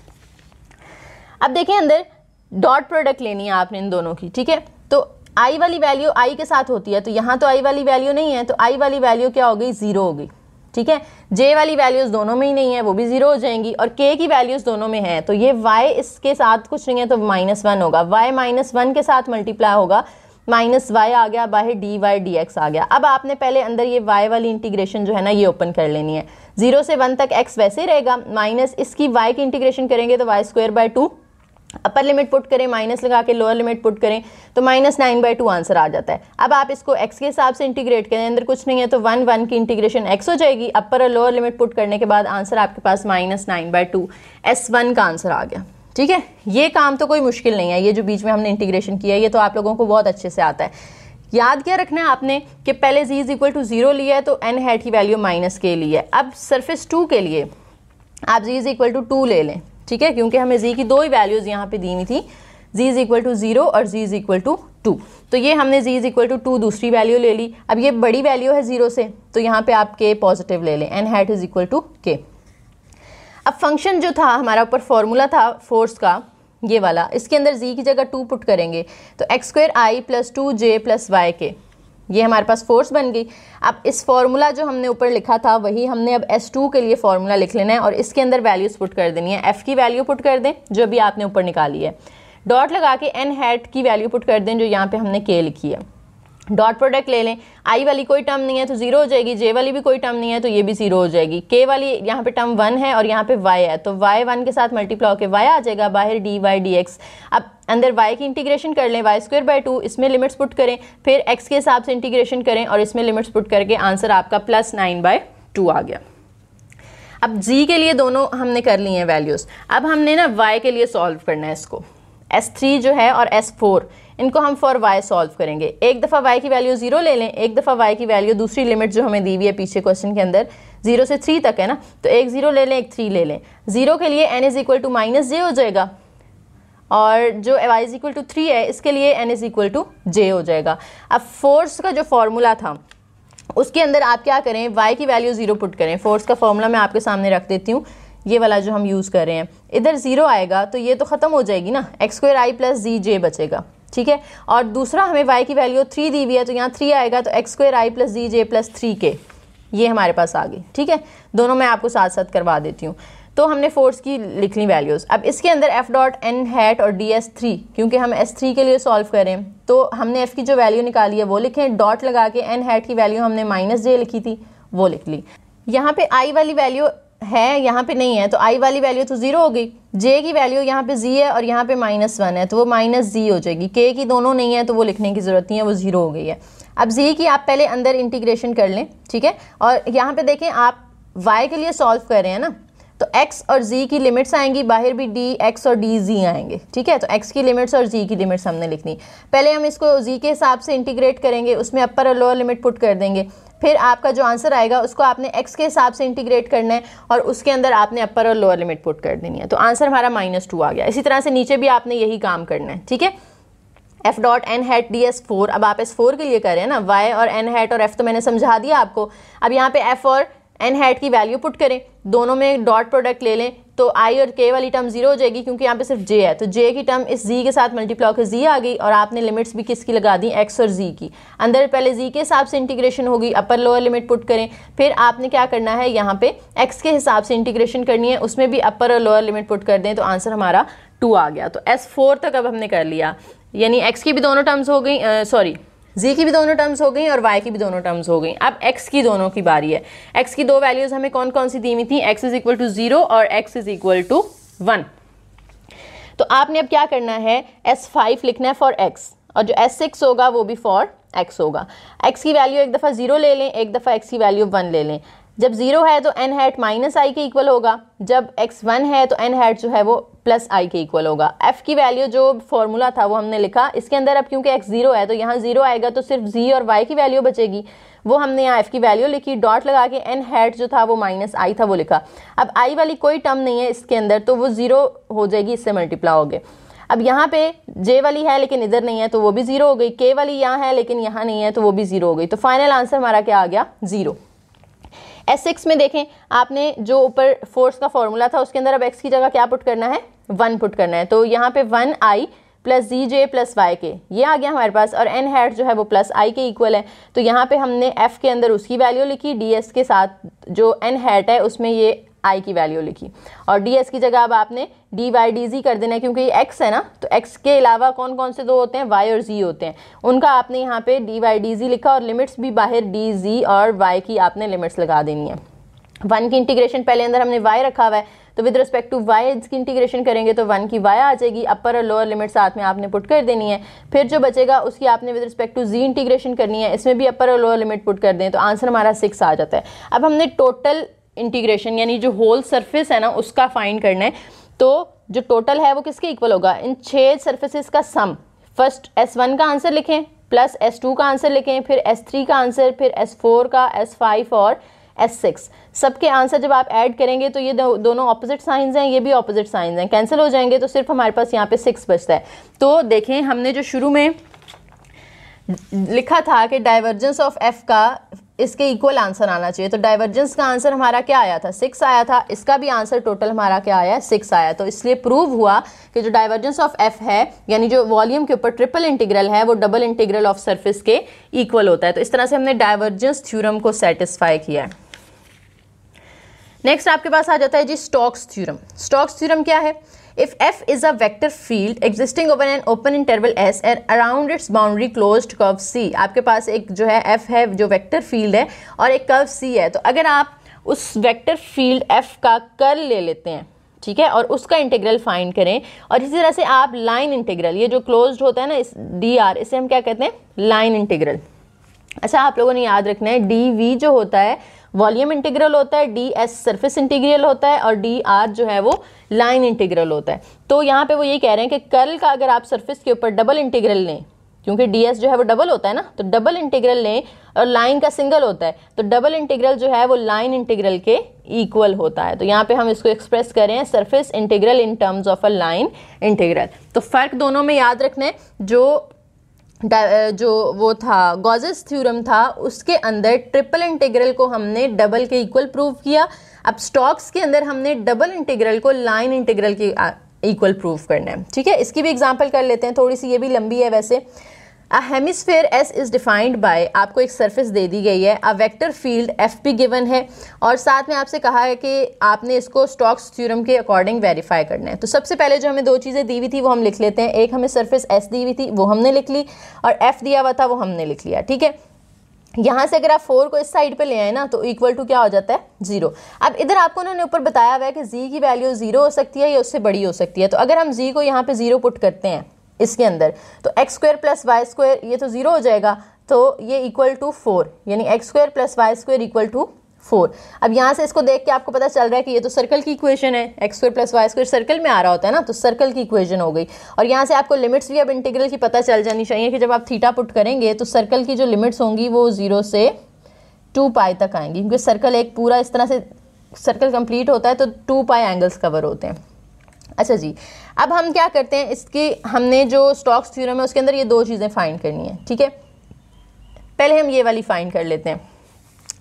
अब देखिए अंदर डॉट प्रोडक्ट लेनी है आपने इन दोनों की, ठीक है। तो i वाली वैल्यू i के साथ होती है, तो यहाँ तो i वाली वैल्यू नहीं है, तो i वाली वैल्यू क्या हो गई, 0 हो गई, ठीक है। j वाली वैल्यूज दोनों में ही नहीं है, वो भी 0 हो जाएंगी, और k की वैल्यूज दोनों में है, तो ये y इसके साथ कुछ नहीं है तो -1 होगा, y -1 के साथ मल्टीप्लाई होगा, -y आ गया, बाहर dy dx आ गया। अब आपने पहले अंदर ये y वाली इंटीग्रेशन जो है ना ये ओपन कर लेनी है। 0 से 1 तक x वैसे ही रहेगा, माइनस इसकी y की इंटीग्रेशन करेंगे तो y²/2, अपर लिमिट पुट करें, माइनस लगा के लोअर लिमिट पुट करें तो -9/2 आंसर आ जाता है। अब आप इसको x के हिसाब से इंटीग्रेट करें, अंदर कुछ नहीं है तो 1 की इंटीग्रेशन x हो जाएगी, अपर और लोअर लिमिट पुट करने के बाद आंसर आपके पास -9/2 S1 का आंसर आ गया, ठीक है। ये काम तो कोई मुश्किल नहीं है, ये जो बीच में हमने इंटीग्रेशन किया है ये तो आप लोगों को बहुत अच्छे से आता है। याद क्या रखना है आपने कि पहले z = 0 लिया है तो n हैट की वैल्यू -k ली है। अब सरफेस 2 के लिए आप z = 2 ले लें, ठीक है, क्योंकि हमें z की दो ही वैल्यूज यहाँ पे दी हुई थी, z = 0 और z = 2, तो ये हमने z = 2 दूसरी वैल्यू ले ली। अब ये बड़ी वैल्यू है 0 से, तो यहाँ पे आप k पॉजिटिव ले लें, n हैट = k। अब फंक्शन जो था हमारा ऊपर फॉर्मूला था फोर्स का ये वाला, इसके अंदर z की जगह 2 पुट करेंगे तो x² + 2j + yk, ये हमारे पास फोर्स बन गई। अब इस फॉर्मूला जो हमने ऊपर लिखा था वही हमने अब S2 के लिए फॉर्मूला लिख लेना है और इसके अंदर वैल्यूज पुट कर देनी है। f की वैल्यू पुट कर दें जो भी आपने ऊपर निकाली है, डॉट लगा के n हैट की वैल्यू पुट कर दें जो यहाँ पे हमने k लिखी है। डॉट प्रोडक्ट ले लें, i वाली कोई टर्म नहीं है तो 0 हो जाएगी, j वाली भी कोई टर्म नहीं है तो ये भी 0 हो जाएगी, k वाली यहाँ पे टर्म 1 है और यहाँ पे y है तो y 1 के साथ मल्टीप्लाई होकर y आ जाएगा, बाहर dy dx। अब अंदर y की इंटीग्रेशन कर लें, y²/2, इसमें लिमिट्स पुट करें, फिर x के हिसाब से इंटीग्रेशन करें और इसमें लिमिट्स पुट करके आंसर आपका +9/2 आ गया। अब g के लिए दोनों हमने कर ली हैं वैल्यूज, अब हमने ना y के लिए सॉल्व करना है इसको। S3 जो है और S4 इनको हम फॉर y सॉल्व करेंगे। एक दफ़ा y की वैल्यू 0 ले लें, एक दफ़ा y की वैल्यू दूसरी लिमिट जो हमें दी हुई है पीछे क्वेश्चन के अंदर 0 से 3 तक है ना, तो एक 0 ले लें एक 3 ले लें। 0 के लिए n = -j हो जाएगा और जो y = 3 है इसके लिए n = j हो जाएगा। अब फोर्स का जो फॉर्मूला था उसके अंदर आप क्या करें, y की वैल्यू 0 पुट करें। फोर्स का फॉर्मूला मैं आपके सामने रख देती हूँ, ये वाला जो हम यूज़ कर रहे हैं, इधर 0 आएगा तो ये तो ख़त्म हो जाएगी ना, x² + zj बचेगा, ठीक है। और दूसरा हमें y की वैल्यू 3 दी हुई है तो यहाँ 3 आएगा तो x² + zj + 3k, ये हमारे पास आ गई, ठीक है। दोनों मैं आपको साथ साथ करवा देती हूँ। तो हमने फोर्स की लिख ली वैल्यूज़। अब इसके अंदर f.n हैट और ds3, क्योंकि हम S3 के लिए सॉल्व करें तो हमने f की जो वैल्यू निकाली है वो लिखें, डॉट लगा के n हैट की वैल्यू हमने -j लिखी थी वो लिख ली। यहाँ पे i वाली वैल्यू है, यहाँ पे नहीं है तो i वाली वैल्यू तो 0 हो गई, j की वैल्यू यहाँ पे z है और यहाँ पे -1 है तो वो -z हो जाएगी, k की दोनों नहीं है तो वो लिखने की ज़रूरत नहीं है, वो 0 हो गई है। अब z की आप पहले अंदर इंटीग्रेशन कर लें, ठीक है। और यहाँ पे देखें आप y के लिए सॉल्व कर रहे हैं ना, तो x और z की लिमिट्स आएंगी, बाहर भी dx और dz आएंगे, ठीक है। तो x की लिमिट्स और z की लिमिट्स हमने लिखनी। पहले हम इसको z के हिसाब से इंटीग्रेट करेंगे, उसमें अपर और लोअर लिमिट पुट कर देंगे, फिर आपका जो आंसर आएगा उसको आपने x के हिसाब से इंटीग्रेट करना है और उसके अंदर आपने अपर और लोअर लिमिट पुट कर देनी है, तो आंसर हमारा -2 आ गया। इसी तरह से नीचे भी आपने यही काम करना है, ठीक है। f.n हैट ds4, अब आप S4 के लिए कर रहे हैं ना, y और n हैट और f तो मैंने समझा दिया आपको। अब यहाँ पे f और n हैट की वैल्यू पुट करें, दोनों में डॉट प्रोडक्ट ले लें तो i और k वाली टर्म 0 हो जाएगी क्योंकि यहाँ पे सिर्फ j है, तो j की टर्म इस z के साथ मल्टीप्लाई होकर z आ गई और आपने लिमिट्स भी किसकी लगा दी, x और z की। अंदर पहले z के हिसाब से इंटीग्रेशन होगी, अपर लोअर लिमिट पुट करें, फिर आपने क्या करना है यहाँ पे x के हिसाब से इंटीग्रेशन करनी है, उसमें भी अपर और लोअर लिमिट पुट कर दें तो आंसर हमारा 2 आ गया। तो S4 तक अब हमने कर लिया, यानी x की भी दोनों टर्म्स हो गई, सॉरी z की भी दोनों टर्म्स हो गई और y की भी दोनों टर्म्स हो गई। अब x की दोनों की बारी है। x की दो वैल्यूज हमें कौन कौन सी दी हुई थी, x = 0 और x = 1। तो आपने अब क्या करना है, S5 लिखना है फॉर x और जो S6 होगा वो भी फॉर x होगा। x की वैल्यू एक दफ़ा 0 ले लें, एक दफ़ा x की वैल्यू 1 ले लें। जब 0 है तो n हैट -i के इक्वल होगा, जब x 1 है तो n हैट जो है वो +i के इक्वल होगा। f की वैल्यू जो फॉर्मूला था वो हमने लिखा, इसके अंदर अब क्योंकि x 0 है तो यहाँ 0 आएगा तो सिर्फ z और y की वैल्यू बचेगी, वो हमने यहाँ f की वैल्यू लिखी, डॉट लगा के n हैट जो था वो -i था वो लिखा। अब i वाली कोई टर्म नहीं है इसके अंदर तो वो 0 हो जाएगी, इससे मल्टीप्लाई हो गए। अब यहाँ पे j वाली है लेकिन इधर नहीं है तो वो भी 0 हो गई, k वाली यहाँ है लेकिन यहाँ नहीं है तो वो भी 0 हो गई। तो फाइनल आंसर हमारा क्या आ गया? 0। S6 में देखें, आपने जो ऊपर फोर्स का फॉर्मूला था उसके अंदर अब x की जगह क्या पुट करना है? 1 पुट करना है। तो यहाँ पे 1i plus ZJ plus YK ये आ गया हमारे पास, और n हैट जो है वो प्लस i के इक्वल है। तो यहाँ पे हमने f के अंदर उसकी वैल्यू लिखी, ds के साथ जो n हैट है उसमें ये i की वैल्यू लिखी, और ds की जगह अब आपने dy dz कर देना है, क्योंकि ये x है ना, तो x के अलावा कौन कौन से दो होते हैं? y और z होते हैं, उनका आपने यहाँ पे dy dz लिखा, और लिमिट्स भी बाहर dz और y की आपने लिमिट्स लगा देनी है। 1 की इंटीग्रेशन पहले अंदर हमने y रखा हुआ है, तो विद रिस्पेक्ट टू y इसकी इंटीग्रेशन करेंगे तो 1 की y आ जाएगी, अपर और लोअर लिमिट साथ में आपने पुट कर देनी है। फिर जो बचेगा उसकी आपने with respect to z integration करनी है, इसमें भी अपर और लोअर लिमिट पुट कर दें तो आंसर हमारा 6 आ जाता है। अब हमने टोटल इंटीग्रेशन यानी जो होल सरफेस है ना उसका फाइंड करना है, तो जो टोटल है वो किसके इक्वल होगा? इन 6 सरफेसेस का सम। फर्स्ट S1 का आंसर लिखें, प्लस S2 का आंसर लिखें, फिर S3 का आंसर, फिर S4 का, S5 और S6 सबके आंसर जब आप ऐड करेंगे तो ये दोनों ऑपोजिट साइंस हैं, ये भी ऑपोजिट साइंस हैं, कैंसिल हो जाएंगे तो सिर्फ हमारे पास यहाँ पे 6 बचता है। तो देखें हमने जो शुरू में लिखा था कि डाइवर्जेंस ऑफ f का इसके इक्वल आंसर आना चाहिए, तो डाइवर्जेंस का आंसर हमारा क्या आया था? 6 आया था, इसका भी आंसर टोटल हमारा क्या आया? 6 आया। तो इसलिए प्रूव हुआ कि जो डाइवर्जेंस ऑफ f है यानी जो वॉल्यूम के ऊपर ट्रिपल इंटीग्रल है वो डबल इंटीग्रल ऑफ सरफेस के इक्वल होता है। तो इस तरह से हमने डाइवर्जेंस थ्योरम को सेटिस्फाई किया है। नेक्स्ट आपके पास आ जाता है जी स्टोक्स थ्योरम। स्टोक्स थ्योरम क्या है? If f is a vector field existing over an open interval s and around its boundary closed curve c, आपके पास एक जो है f है जो वेक्टर फील्ड है और एक कर्व c है, तो अगर आप उस वेक्टर फील्ड f का कर्ल ले लेते हैं, ठीक है, और उसका इंटीग्रल फाइंड करें, और इसी तरह से आप लाइन इंटीग्रल, ये जो क्लोज्ड होता है ना इस dr, इसे हम क्या कहते हैं? Line integral. अच्छा, आप लोगों ने याद रखना है dv जो होता है वॉल्यूम इंटीग्रल होता है, ds सरफेस इंटीग्रल होता है, और dr जो है वो लाइन इंटीग्रल होता है। तो यहाँ पे वो ये कह रहे हैं कि कर्ल का अगर आप सरफेस के ऊपर डबल इंटीग्रल लें, क्योंकि ds जो है वो डबल होता है ना, तो डबल इंटीग्रल लें, और लाइन का सिंगल होता है, तो डबल इंटीग्रल जो है वो लाइन इंटीग्रल के इक्वल होता है। तो यहाँ पे हम इसको एक्सप्रेस करें surface integral in terms of a line integral. तो फर्क दोनों में याद रखना है, जो वो था गॉसेस थ्योरम था उसके अंदर ट्रिपल इंटीग्रल को हमने डबल के इक्वल प्रूव किया। अब स्टोक्स के अंदर हमने डबल इंटीग्रल को लाइन इंटीग्रल के इक्वल प्रूव करना है, ठीक है। इसकी भी एग्जांपल कर लेते हैं, थोड़ी सी ये भी लंबी है वैसे। A hemisphere S is defined by, आपको एक सरफेस दे दी गई है, अ वेक्टर फील्ड F भी गिवन है, और साथ में आपसे कहा है कि आपने इसको स्टोक्स थ्योरम के अकॉर्डिंग वेरीफाई करना है। तो सबसे पहले जो हमें दो चीज़ें दी हुई थी वो हम लिख लेते हैं। एक हमें सरफेस S दी हुई थी वो हमने लिख ली, और F दिया हुआ था वो हमने लिख लिया, ठीक है। यहाँ से अगर आप 4 को इस साइड पे ले आए ना तो इक्वल टू क्या हो जाता है? 0। अब इधर आपको उन्होंने ऊपर बताया हुआ है कि z की वैल्यू 0 हो सकती है या उससे बड़ी हो सकती है। तो अगर हम z को यहाँ पे 0 पुट करते हैं इसके अंदर, तो x square plus y square ये तो 0 हो जाएगा, तो ये इक्वल टू 4, यानी x square plus y square equal to 4। अब यहाँ से इसको देख के आपको पता चल रहा है कि ये तो सर्कल की इक्वेशन है, x square plus y square circle में आ रहा होता है ना, तो सर्कल की इक्वेशन हो गई। और यहाँ से आपको लिमिट्स भी अब इंटीग्रल की पता चल जानी चाहिए कि जब आप थीटा पुट करेंगे तो सर्कल की जो लिमिट्स होंगी वो 0 से 2 पाई तक आएंगी, क्योंकि सर्कल एक पूरा इस तरह से सर्कल कंप्लीट होता है तो 2 पाई एंगल्स कवर होते हैं। अच्छा जी, अब हम क्या करते हैं, इसकी हमने जो स्टोक्स थ्योरम है उसके अंदर ये दो चीज़ें फाइंड करनी है, ठीक है। पहले हम ये वाली फाइंड कर लेते हैं,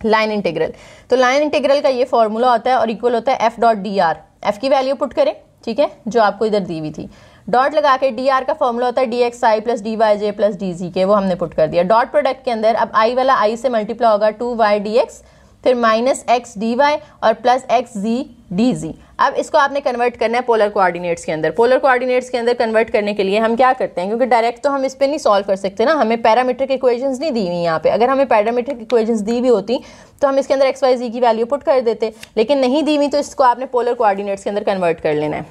लाइन इंटीग्रल। तो लाइन इंटीग्रल का ये फॉर्मूला होता है और इक्वल होता है f dot D R. F की वैल्यू पुट करें, ठीक है, जो आपको इधर दी हुई थी, डॉट लगा के डी आर का फॉर्मूला होता है डी एक्स आई प्लस डी वाई जे प्लस डी जी के, वो हमने पुट कर दिया। डॉट प्रोडक्ट के अंदर अब आई वाला आई से मल्टीप्लाई होगा 2y dx, फिर माइनस एक्स डी वाई और plus x G D G. अब इसको आपने कन्वर्ट करना है पोलर कोऑर्डिनेट्स के अंदर। पोलर कोऑर्डिनेट्स के अंदर कन्वर्ट करने के लिए हम क्या करते हैं, क्योंकि डायरेक्ट तो हम इस पे नहीं सॉल्व कर सकते ना, हमें पैरामीट्रिक इक्वेशंस नहीं दी हुई यहाँ पे। अगर हमें पैरामीट्रिक इक्वेशंस दी हुई होती तो हम इसके अंदर एक्स वाई जी की वैल्यू पुट कर देते, लेकिन नहीं दी हुई, तो इसको आपने पोलर कोऑर्डिनेट्स के अंदर कन्वर्ट कर लेना है।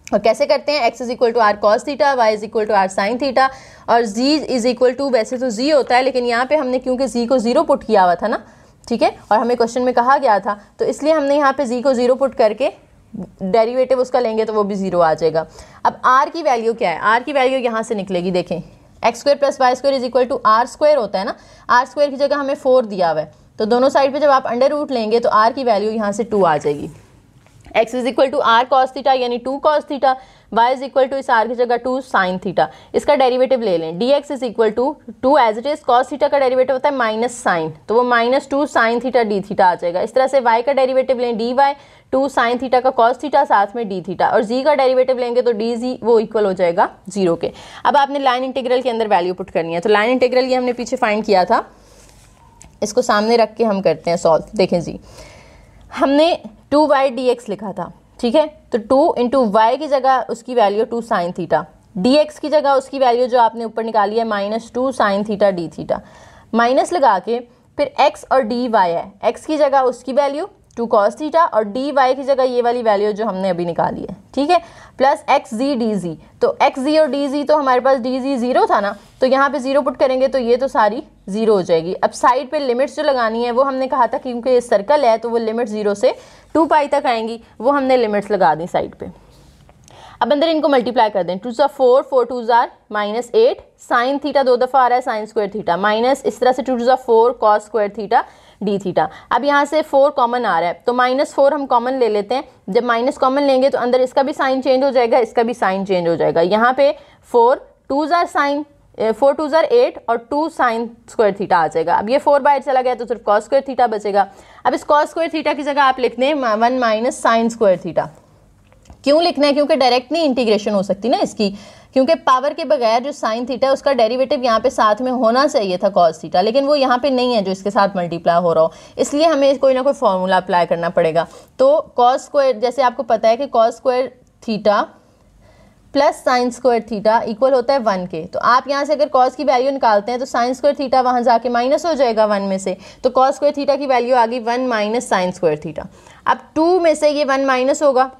और कैसे करते हैं, x is equal to r cos theta, y is equal to r sine theta, और z इज इक्वल टू, वैसे तो z होता है लेकिन यहाँ पे हमने क्योंकि z को 0 पुट किया हुआ था ना, ठीक है, और हमें क्वेश्चन में कहा गया था, तो इसलिए हमने यहाँ पे z को 0 पुट करके डेरिवेटिव उसका लेंगे तो वो भी 0 आ जाएगा। अब r की वैल्यू क्या है, r की वैल्यू यहाँ से निकलेगी, देखें x square plus y square is equal to r square होता है ना, आर स्क्वायर की जगह हमें 4 दिया हुआ है, तो दोनों साइड पे जब आप अंडर रूट लेंगे तो r की वैल्यू यहाँ से 2 आ जाएगी। x is equal to r cos theta यानी 2 cos theta, y is equal to इस r की जगह 2 साइन थीटा। इसका डेरिवेटिव ले लें, dx is equal to 2 as it is, cos theta का डेरिवेटिव होता है माइनस साइन, तो वो minus 2 sine theta d theta आ जाएगा। इस तरह से y का डेरिवेटिव लें dy, 2 साइन थीटा का कॉस थीटा साथ में डी थीटा, और z का डेरिवेटिव लेंगे तो dz वो इक्वल हो जाएगा 0 के। अब आपने लाइन इंटीग्रल के अंदर वैल्यू पुट करनी है, तो लाइन इंटीग्रल ये हमने पीछे फाइंड किया था, इसको सामने रख के हम करते हैं सॉल्व। देखें जी, हमने 2y dx लिखा था, ठीक है, तो 2 इंटू वाई की जगह उसकी वैल्यू 2 साइन थीटा, dx की जगह उसकी वैल्यू जो आपने ऊपर निकाली है minus 2 sine theta d theta, minus लगा के फिर x और dy है, x की जगह उसकी वैल्यू 2 cos थीटा और dy की जगह ये वाली वैल्यू जो हमने अभी निकाली है, ठीक है, प्लस xz dz, तो xz और dz तो हमारे पास dz 0 था ना, तो यहाँ पे 0 पुट करेंगे तो ये तो सारी 0 हो जाएगी। अब साइड पे लिमिट्स जो लगानी है वो हमने कहा था क्योंकि ये सर्कल है तो वो लिमिट 0 से 2 पाई तक आएंगी, वो हमने लिमिट्स लगा दी साइड पे। अब अंदर इनको मल्टीप्लाई कर दें, 2 4 4 2 माइनस 8 साइन थीटा 2 दफ़ा आ रहा है साइन स्क्वायर थीटा, माइनस इस तरह से 2 4 cos square theta d theta. अब यहाँ से 4 कॉमन आ रहा है तो माइनस 4 हम कॉमन ले लेते हैं, जब माइनस कॉमन लेंगे तो अंदर इसका भी साइन चेंज हो जाएगा, इसका भी साइन चेंज हो जाएगा। यहाँ पे 4 2 साइन 4 2 8 और 2 साइन स्क्वायर थीटा आ जाएगा। अब ये 4 बाहर चला गया तो सिर्फ कॉस स्क्वायर थीटा बचेगा। अब इस कॉस स्क्वायर थीटा की जगह आप लिख दें 1 माइनस साइन स्क्वायर थीटा। क्यों लिखना है? क्योंकि डायरेक्ट नहीं इंटीग्रेशन हो सकती ना इसकी, क्योंकि पावर के बगैर जो साइन थीटा है उसका डेरिवेटिव यहाँ पे साथ में होना चाहिए था कॉस थीटा, लेकिन वो यहाँ पे नहीं है जो इसके साथ मल्टीप्लाई हो रहा हो, इसलिए हमें कोई ना कोई फॉर्मूला अप्लाई करना पड़ेगा। तो कॉस स्क्वायर, जैसे आपको पता है कि cos square theta plus sine square theta equal होता है 1 के, तो आप यहाँ से अगर कॉस की वैल्यू निकालते हैं तो साइन स्क्वायर थीटा वहाँ जाके माइनस हो जाएगा 1 में से, तो कॉस स्क्वायर थीटा की वैल्यू आ गई 1 माइनस साइन स्क्वायर थीटा। अब 2 में से ये 1 माइनस होगा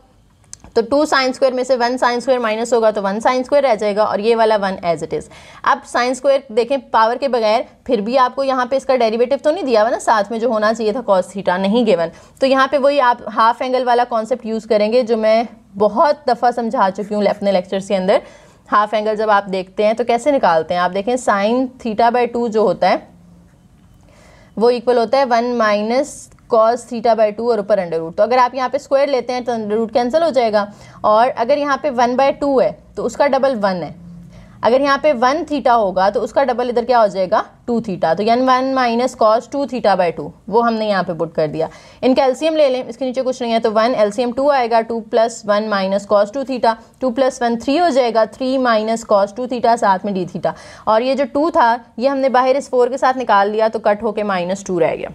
तो 2 साइन स्क्वायर में से 1 साइन स्क्वायर माइनस होगा तो 1 साइन स्क्वायर रह जाएगा और ये वाला 1 एज इट इज़। अब साइन स्क्वायर देखें पावर के बगैर, फिर भी आपको यहाँ पे इसका डेरिवेटिव तो नहीं दिया हुआ ना साथ में जो होना चाहिए था कॉस थीटा, नहीं गिवन, तो यहाँ पे वही आप हाफ एंगल वाला कॉन्सेप्ट यूज़ करेंगे जो मैं बहुत दफ़ा समझा चुकी हूँ अपने लेक्चर्स के अंदर। हाफ एंगल जब आप देखते हैं तो कैसे निकालते हैं, आप देखें साइन थीटा बाय 2 जो होता है वो इक्वल होता है 1 माइनस कॉस थीटा बाय 2 और ऊपर अंडर रूट, तो अगर आप यहाँ पे स्क्वायर लेते हैं तो अंडर रूट कैंसिल हो जाएगा, और अगर यहाँ पे 1/2 है तो उसका डबल 1 है, अगर यहाँ पे 1 थीटा होगा तो उसका डबल इधर क्या हो जाएगा 2 थीटा, तो यानी 1 माइनस कॉस 2 थीटा बाय 2 वो हमने यहाँ पे पुट कर दिया। इनका एलसीएम ले लें, इसके नीचे कुछ नहीं है तो 1 एलसीएम 2 आएगा, 2 plus 1 minus cos 2 theta, 2 plus 1 3 हो जाएगा, 3 माइनस कॉस 2 थीटा साथ में डी थीटा, और ये जो 2 था ये हमने बाहर इस 4 के साथ निकाल लिया तो कट होके -2 रह गया।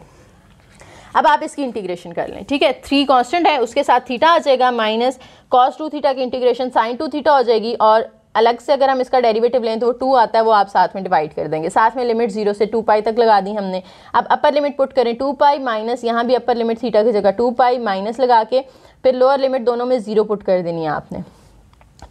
अब आप इसकी इंटीग्रेशन कर लें, ठीक है, 3 कांस्टेंट है उसके साथ थीटा आ जाएगा, माइनस कॉस 2 थीटा की इंटीग्रेशन साइन 2 थीटा हो जाएगी, और अलग से अगर हम इसका डेरिवेटिव लें तो वो 2 आता है, वो आप साथ में डिवाइड कर देंगे, साथ में लिमिट 0 से 2 पाई तक लगा दी हमने। अब अपर लिमिट पुट करें 2 पाई माइनस, यहाँ भी अपर लिमिट थीटा की जगह 2 पाई माइनस लगा के फिर लोअर लिमिट दोनों में 0 पुट कर देनी है आपने,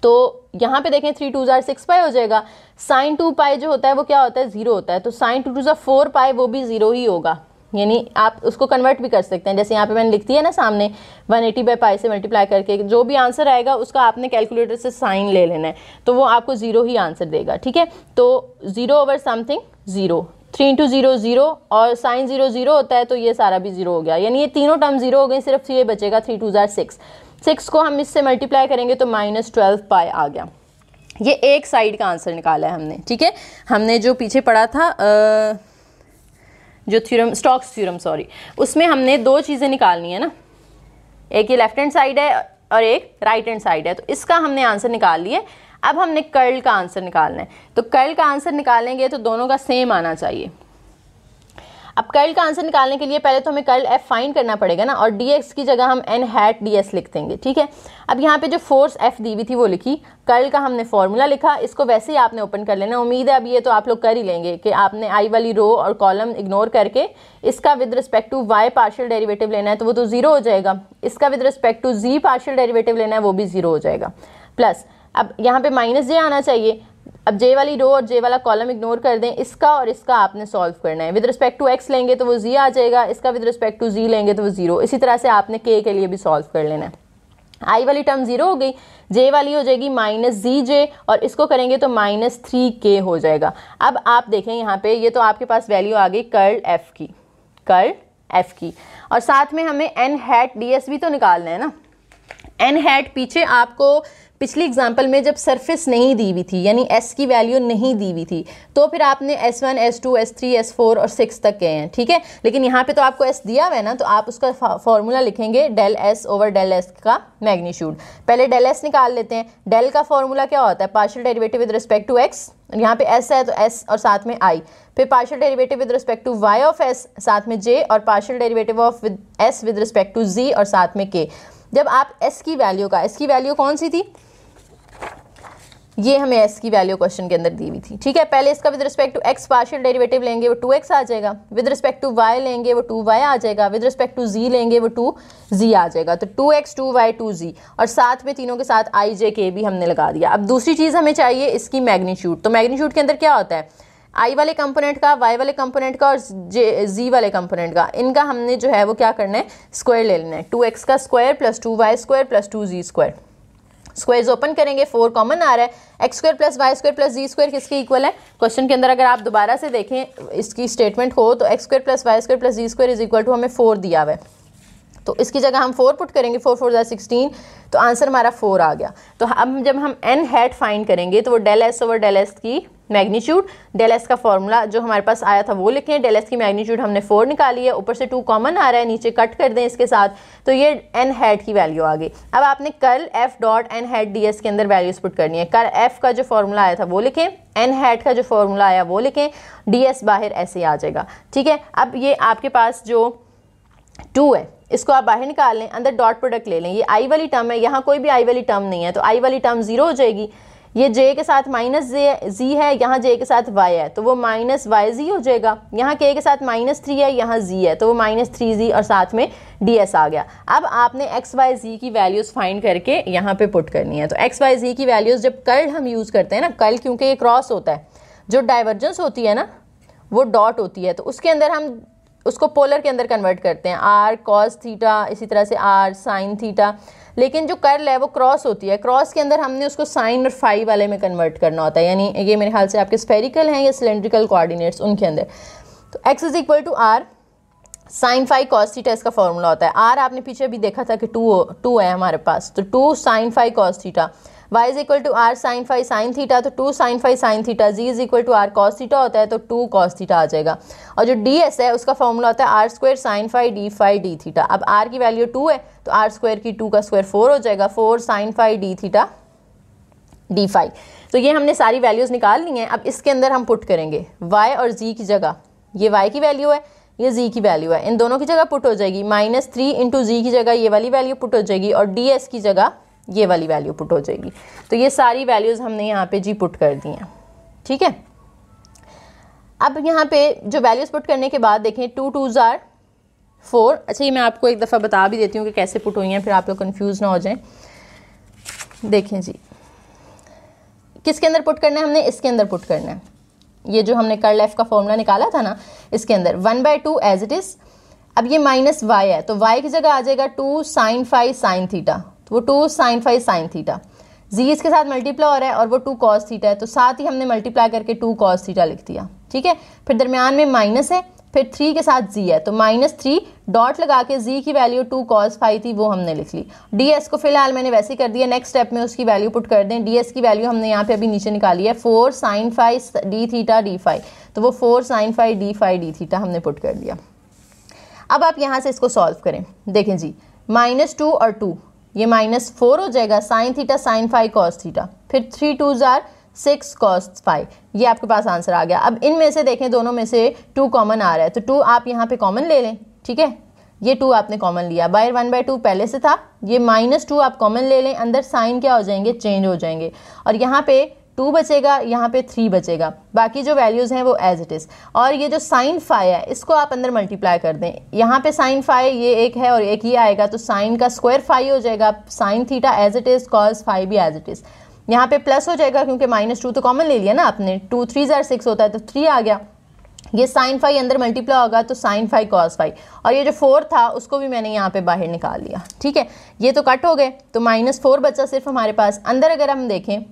तो यहाँ पे देखें 3 2 6 पाई हो जाएगा। साइन 2 पाई जो होता है वो क्या होता है 0 होता है, तो साइन 2 2 4 पाई वो भी 0 ही होगा, यानी आप उसको कन्वर्ट भी कर सकते हैं, जैसे यहाँ पे मैंने लिख दिया ना सामने 180 बाई पाई से मल्टीप्लाई करके जो भी आंसर आएगा उसका आपने कैलकुलेटर से साइन ले लेना है तो वो आपको 0 ही आंसर देगा, ठीक है। तो 0 ओवर समथिंग 0, 3 इंटू 0 0 और साइन 0 0 होता है तो ये सारा भी 0 हो गया, यानी ये तीनों टर्म 0 हो गए, सिर्फ ये बचेगा 3 2 6, 6 को हम इससे मल्टीप्लाई करेंगे तो -12 पाई आ गया। ये एक साइड का आंसर निकाला है हमने, ठीक है। हमने जो पीछे पढ़ा था जो थ्योरम, स्टोक्स थ्योरम सॉरी, उसमें हमने 2 चीज़ें निकालनी है ना, एक ये लेफ्ट हैंड साइड है और एक राइट हैंड साइड है, तो इसका हमने आंसर निकाल लिए। अब हमने कर्ल का आंसर निकालना है, तो कर्ल का आंसर निकालेंगे तो दोनों का सेम आना चाहिए। अब कर्ल का आंसर निकालने के लिए पहले तो हमें कर्ल एफ फाइंड करना पड़ेगा ना, और dx की जगह हम n हैट ds लिख देंगे, ठीक है। अब यहाँ पे जो फोर्स f दी हुई थी वो लिखी, कर्ल का हमने फॉर्मूला लिखा, इसको वैसे ही आपने ओपन कर लेना। उम्मीद है अब ये तो आप लोग कर ही लेंगे कि आपने आई वाली रो और कॉलम इग्नोर करके इसका with respect to y partial derivative लेना है तो वो तो 0 हो जाएगा, इसका with respect to z partial derivative लेना है वो भी 0 हो जाएगा, प्लस अब यहाँ पे -j आना चाहिए। अब j वाली रो और j वाला कॉलम इग्नोर कर दें, इसका और इसका आपने सॉल्व करना है। विद रिस्पेक्ट टू x लेंगे तो वो z आ जाएगा, इसका विद रिस्पेक्ट टू z लेंगे तो वो 0, इसी तरह से आपने k के लिए भी सॉल्व कर लेना है। i वाली टर्म 0 हो गई, j वाली हो जाएगी -zj और इसको करेंगे तो -3k हो जाएगा। अब आप देखें यहाँ पे ये तो आपके पास वैल्यू आ गई कर्ल f की, कर्ल f की, और साथ में हमें n हैट ds भी तो निकालना है ना, एन हैट पीछे आपको पिछली एग्जाम्पल में जब सरफेस नहीं दी हुई थी, यानी एस की वैल्यू नहीं दी हुई थी, तो फिर आपने S1, S2, S3, S4 और 6 तक गए हैं, ठीक है। लेकिन यहाँ पे तो आपको S दिया हुआ है ना, तो आप उसका फॉर्मूला लिखेंगे del S over del S का मैग्नीट्यूड। पहले डेल S निकाल लेते हैं। डेल का फॉर्मूला क्या होता है? Partial derivative with respect to x, यहाँ पे S है तो S और साथ में I, फिर partial derivative with respect to y of S साथ में j, और partial derivative of S with respect to z और साथ में k। जब आप S की वैल्यू कौन सी थी? ये हमें S की वैल्यू क्वेश्चन के अंदर दी हुई थी, ठीक है। पहले इसका with respect to x partial derivative लेंगे वो 2x आ जाएगा, विद रिस्पेक्ट टू y लेंगे वो 2y आ जाएगा, विद रिस्पेक्ट टू z लेंगे वो 2z आ जाएगा। तो 2x 2y 2z, और साथ में तीनों के साथ i j k भी हमने लगा दिया। अब दूसरी चीज़ हमें चाहिए इसकी मैग्नीट्यूड। तो मैग्नीट्यूड के अंदर क्या होता है? i वाले कंपोनेंट का, y वाले कंपोनेंट का और z वाले कंपोनेंट का, इनका हमने जो है वो क्या करना है? स्क्वायर ले लेना है। 2x का square plus 2y square plus 2z square. Squares open करेंगे, 4 कॉमन आ रहा है, x square plus y square plus z square किसके इक्वल है? क्वेश्चन के अंदर अगर आप दोबारा से देखें इसकी स्टेटमेंट को, तो x square plus y square plus z square is equal to हमें 4 दिया हुआ है, तो इसकी जगह हम 4 पुट करेंगे, 4 4 16, तो आंसर हमारा 4 आ गया। तो अब जब हम एन हैट फाइंड करेंगे तो वो del s over del s की मैग्नीट्यूड, डेल एस का फॉर्मूला जो हमारे पास आया था वो लिखें, डेल एस की मैग्नीट्यूड हमने 4 निकाली है, ऊपर से 2 कॉमन आ रहा है, नीचे कट कर दें इसके साथ, तो ये एन हैट की वैल्यू आ गई। अब आपने curl f dot n hat d s के अंदर वैल्यूज पुट करनी है। कर्ल एफ का जो फॉर्मूला आया था वो लिखें, एन हैट का जो फॉर्मूला आया वो लिखें, डी एस बाहर ऐसे आ जाएगा, ठीक है। अब ये आपके पास जो 2 है इसको आप बाहर निकाल लें, अंदर डॉट प्रोडक्ट ले लें, ये आई वाली टर्म है, यहाँ कोई भी आई वाली टर्म नहीं है, तो आई वाली टर्म 0 हो जाएगी। ये j के साथ माइनस जी है, यहाँ j के साथ y है, तो वो माइनस वाई जी हो जाएगा। यहाँ k के साथ -3 है, यहाँ z है, तो वो -3z और साथ में ds आ गया। अब आपने x y z की वैल्यूज़ फाइंड करके यहाँ पे पुट करनी है। तो x y z की वैल्यूज़ जब कर्ल हम यूज़ करते हैं ना, कर्ल क्योंकि ये क्रॉस होता है, जो डाइवर्जेंस होती है ना वो डॉट होती है, तो उसके अंदर हम उसको पोलर के अंदर कन्वर्ट करते हैं, r cos थीटा, इसी तरह से r sin थीटा। लेकिन जो कर्ल है वो क्रॉस होती है, क्रॉस के अंदर हमने उसको साइन और फाई वाले में कन्वर्ट करना होता है, यानी ये मेरे ख्याल से आपके स्फेरिकल हैं या सिलेंड्रिकल कोऑर्डिनेट्स उनके अंदर। तो x is equal to r sine phi cos theta इसका फॉर्मूला होता है। r आपने पीछे अभी देखा था कि 2 है हमारे पास, तो 2 sine phi cos theta, y is equal to r sine phi sine theta, तो 2 sine phi sine theta, z is equal to r cos theta होता है, तो 2 कॉस थीटा आ जाएगा। और जो ds है उसका फॉर्मूला होता है r square sine phi d phi d theta. अब r की वैल्यू 2 है, तो आर स्क्वायर की 2 का स्क्वायर 4 हो जाएगा, 4 sine phi d theta d phi. तो ये हमने सारी वैल्यूज़ निकाल ली हैं। अब इसके अंदर हम पुट करेंगे y और z की जगह, ये y की वैल्यू है, ये z की वैल्यू है, इन दोनों की जगह पुट हो जाएगी। -3 इंटू जी की जगह ये वाली वैल्यू पुट हो जाएगी, और ds की जगह ये वाली वैल्यू पुट हो जाएगी। तो ये सारी वैल्यूज़ हमने यहाँ पे जी पुट कर दी हैं, ठीक है। अब यहाँ पे जो वैल्यूज़ पुट करने के बाद देखें 2 2s are 4। अच्छा ये मैं आपको एक दफ़ा बता भी देती हूँ कि कैसे पुट हुई हैं, फिर आप लोग कन्फ्यूज़ ना हो जाएं। देखें जी, किसके अंदर पुट करना है? हमने इसके अंदर पुट करना है। ये जो हमने कर्ल एफ का फॉर्मूला निकाला था ना, इसके अंदर 1/2 एज इट इज़। अब ये माइनस वाई है, तो वाई की जगह आ जाएगा 2 साइन फाई साइन थीटा, तो वो 2 साइन फाई साइन थीटा। जी इसके साथ मल्टीप्लाई हो रहा है और वो 2 कॉस थीटा है, तो साथ ही हमने मल्टीप्लाई करके 2 कॉस थीटा लिख दिया, ठीक है। फिर दरमियान में माइनस है, फिर 3 के साथ जी है, तो -3 डॉट लगा के जी की वैल्यू 2 cos फाई थी वो हमने लिख ली। ds को फिलहाल मैंने वैसे ही कर दिया, नेक्स्ट स्टेप में उसकी वैल्यू पुट कर दें। ds की वैल्यू हमने यहाँ पे अभी नीचे निकाली है 4 sine phi d theta d phi, तो वो 4 साइन फाई डी थीटा हमने पुट कर दिया। अब आप यहाँ से इसको सॉल्व करें। देखें जी, -2 और 2 ये -4 हो जाएगा, sine theta sine phi cos theta, फिर 3 2s are 6 cos फाई, ये आपके पास आंसर आ गया। अब इनमें से देखें, दोनों में से 2 कॉमन आ रहा है, तो 2 आप यहाँ पे कॉमन ले लें, ठीक है। ये 2 आपने कॉमन लिया, बाहर 1/2 पहले से था, ये -2 आप कॉमन ले लें, अंदर साइन क्या हो जाएंगे? चेंज हो जाएंगे, और यहाँ पे 2 बचेगा, यहाँ पे 3 बचेगा, बाकी जो वैल्यूज़ हैं वो एज इट इज़। और ये जो साइन फाई है इसको आप अंदर मल्टीप्लाई कर दें, यहाँ पे साइन फाई ये एक है और एक ये आएगा, तो साइन का स्क्वायर फाई हो जाएगा, sine theta as it is, cos phi भी एज इट इज़। यहाँ पे प्लस हो जाएगा क्योंकि -2 तो कॉमन ले लिया ना आपने, 2 3s are 6 होता है, तो 3 आ गया। ये साइन फाई अंदर मल्टीप्लाई होगा, तो साइन फाई कॉस फाई, और ये जो 4 था उसको भी मैंने यहाँ पे बाहर निकाल लिया, ठीक है। ये तो कट हो गए, तो -4 बचा सिर्फ हमारे पास। अंदर अगर हम देखें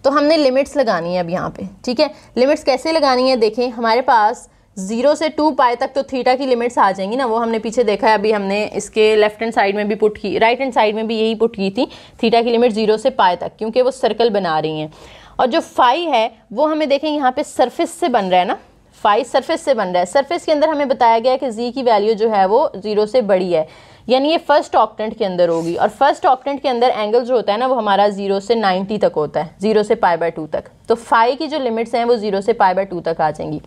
तो हमने लिमिट्स लगानी है अब यहाँ पे, ठीक है। लिमिट्स कैसे लगानी है? देखें, हमारे पास 0 से 2 पाई तक तो थीटा की लिमिट्स आ जाएंगी ना, वो हमने पीछे देखा है, अभी हमने इसके लेफ्ट हैंड साइड में भी पुट की, राइट हैंड साइड में भी यही पुट की थी, थीटा की लिमिट 0 से पाई तक, क्योंकि वो सर्कल बना रही हैं। और जो फाई है वो हमें देखें यहाँ पे सरफेस से बन रहा है ना, फाई सरफेस से बन रहा है। सरफेस के अंदर हमें बताया गया है कि जी की वैल्यू जो है वो 0 से बड़ी है, यानी ये फर्स्ट ऑक्टेंट के अंदर होगी। और फर्स्ट ऑक्टेंट के अंदर एंगल जो होता है ना वो हमारा 0 से 90 तक होता है, 0 से π/2 तक। तो फाई की जो लिमिट्स हैं वो 0 से π/2 तक आ जाएंगी,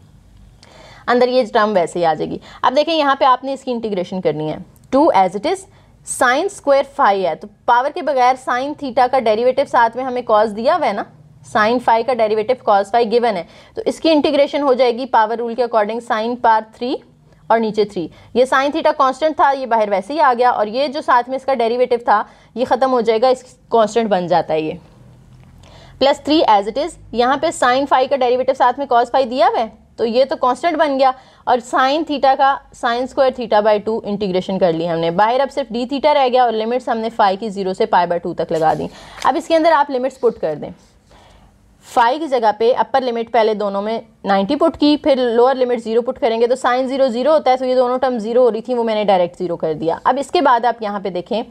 अंदर ये टर्म वैसे ही आ जाएगी। अब देखें यहाँ पे आपने इसकी इंटीग्रेशन करनी है, 2 as it is sine square phi है, तो पावर के बगैर साइन थीटा का डेरिवेटिव साथ में हमें कॉस दिया हुआ है ना, साइन फाई का डेरिवेटिव कॉस फाई गिवन है, तो इसकी इंटीग्रेशन हो जाएगी पावर रूल के अकॉर्डिंग साइन पावर 3 और नीचे 3। ये साइन थीटा कांस्टेंट था, ये बाहर वैसे ही आ गया, और ये जो साथ में इसका डेरिवेटिव था ये खत्म हो जाएगा, इस कांस्टेंट बन जाता है ये, प्लस 3 एज इट इज। यहाँ पे साइन फाई का डेरिवेटिव साथ में कॉस फाई दिया हुआ है, तो ये तो कांस्टेंट बन गया, और साइन थीटा का साइन स्क्वायर θ/2 इंटीग्रेशन कर ली हमने, बाहर अब सिर्फ डी थीटा रह गया, और लिमिट्स हमने फाई की 0 से π/2 तक लगा दी। अब इसके अंदर आप लिमिट्स पुट कर दें, फाई की जगह पे अपर लिमिट पहले दोनों में 90 पुट की, फिर लोअर लिमिट 0 पुट करेंगे, तो साइन 0 0 होता है, तो ये दोनों टर्म 0 हो रही थी, वो मैंने डायरेक्ट 0 कर दिया। अब इसके बाद आप यहाँ पे देखें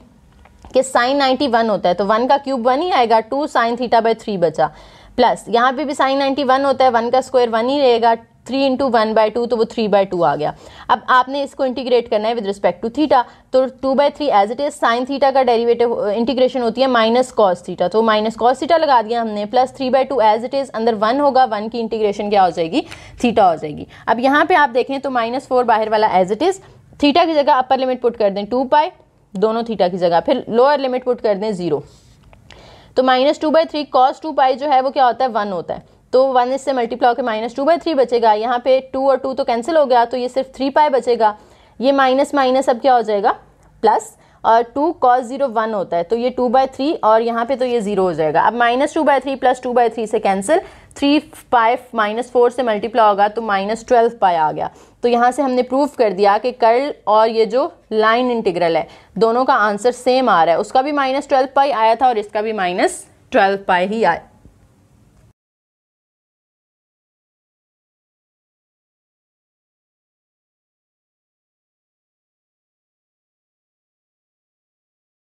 कि साइन 90 1 होता है, तो 1 का क्यूब 1 ही आएगा, 2 साइन θ/3 बचा, प्लस यहाँ पे भी साइन 90 1 होता है, 1 का स्क्वायर 1 ही रहेगा, 3 × 1/2, तो वो 3/2 आ गया। अब आपने इसको इंटीग्रेट करना है विद रिस्पेक्ट टू थीटा, तो 2/3 as it is, sine theta का डेरिवेटिव इंटीग्रेशन होती है माइनस कॉस थीटा, तो माइनस कॉस थीटा लगा दिया हमने, प्लस 3/2 एज इट इज, अंदर 1 होगा, 1 की इंटीग्रेशन क्या हो जाएगी, थीटा हो जाएगी। अब यहाँ पे आप देखें तो -4 बाहर वाला एज इट इज, थीटा की जगह अपर लिमिट पुट कर दें 2 पाई, दोनों थीटा की जगह, फिर लोअर लिमिट पुट कर दें 0, तो -2/3 cos 2 पाई जो है वो क्या होता है 1 होता है, तो 1 इससे मल्टीप्लाई होकर -2/3 बचेगा, यहाँ पे 2 और 2 तो कैंसिल हो गया, तो ये सिर्फ 3 पाई बचेगा, ये माइनस माइनस अब क्या हो जाएगा प्लस, और 2 cos 0 1 होता है, तो ये 2/3, और यहाँ पे तो ये 0 हो जाएगा। अब -2/3 प्लस 2/3 से कैंसिल, 3 पाई -4 से मल्टीप्लाई होगा तो -12 पाई आ गया। तो यहाँ से हमने प्रूव कर दिया कि कर्ल और ये जो लाइन इंटीग्रल है दोनों का आंसर सेम आ रहा है, उसका भी -12 पाई आया था और इसका भी -12 पाई ही आया।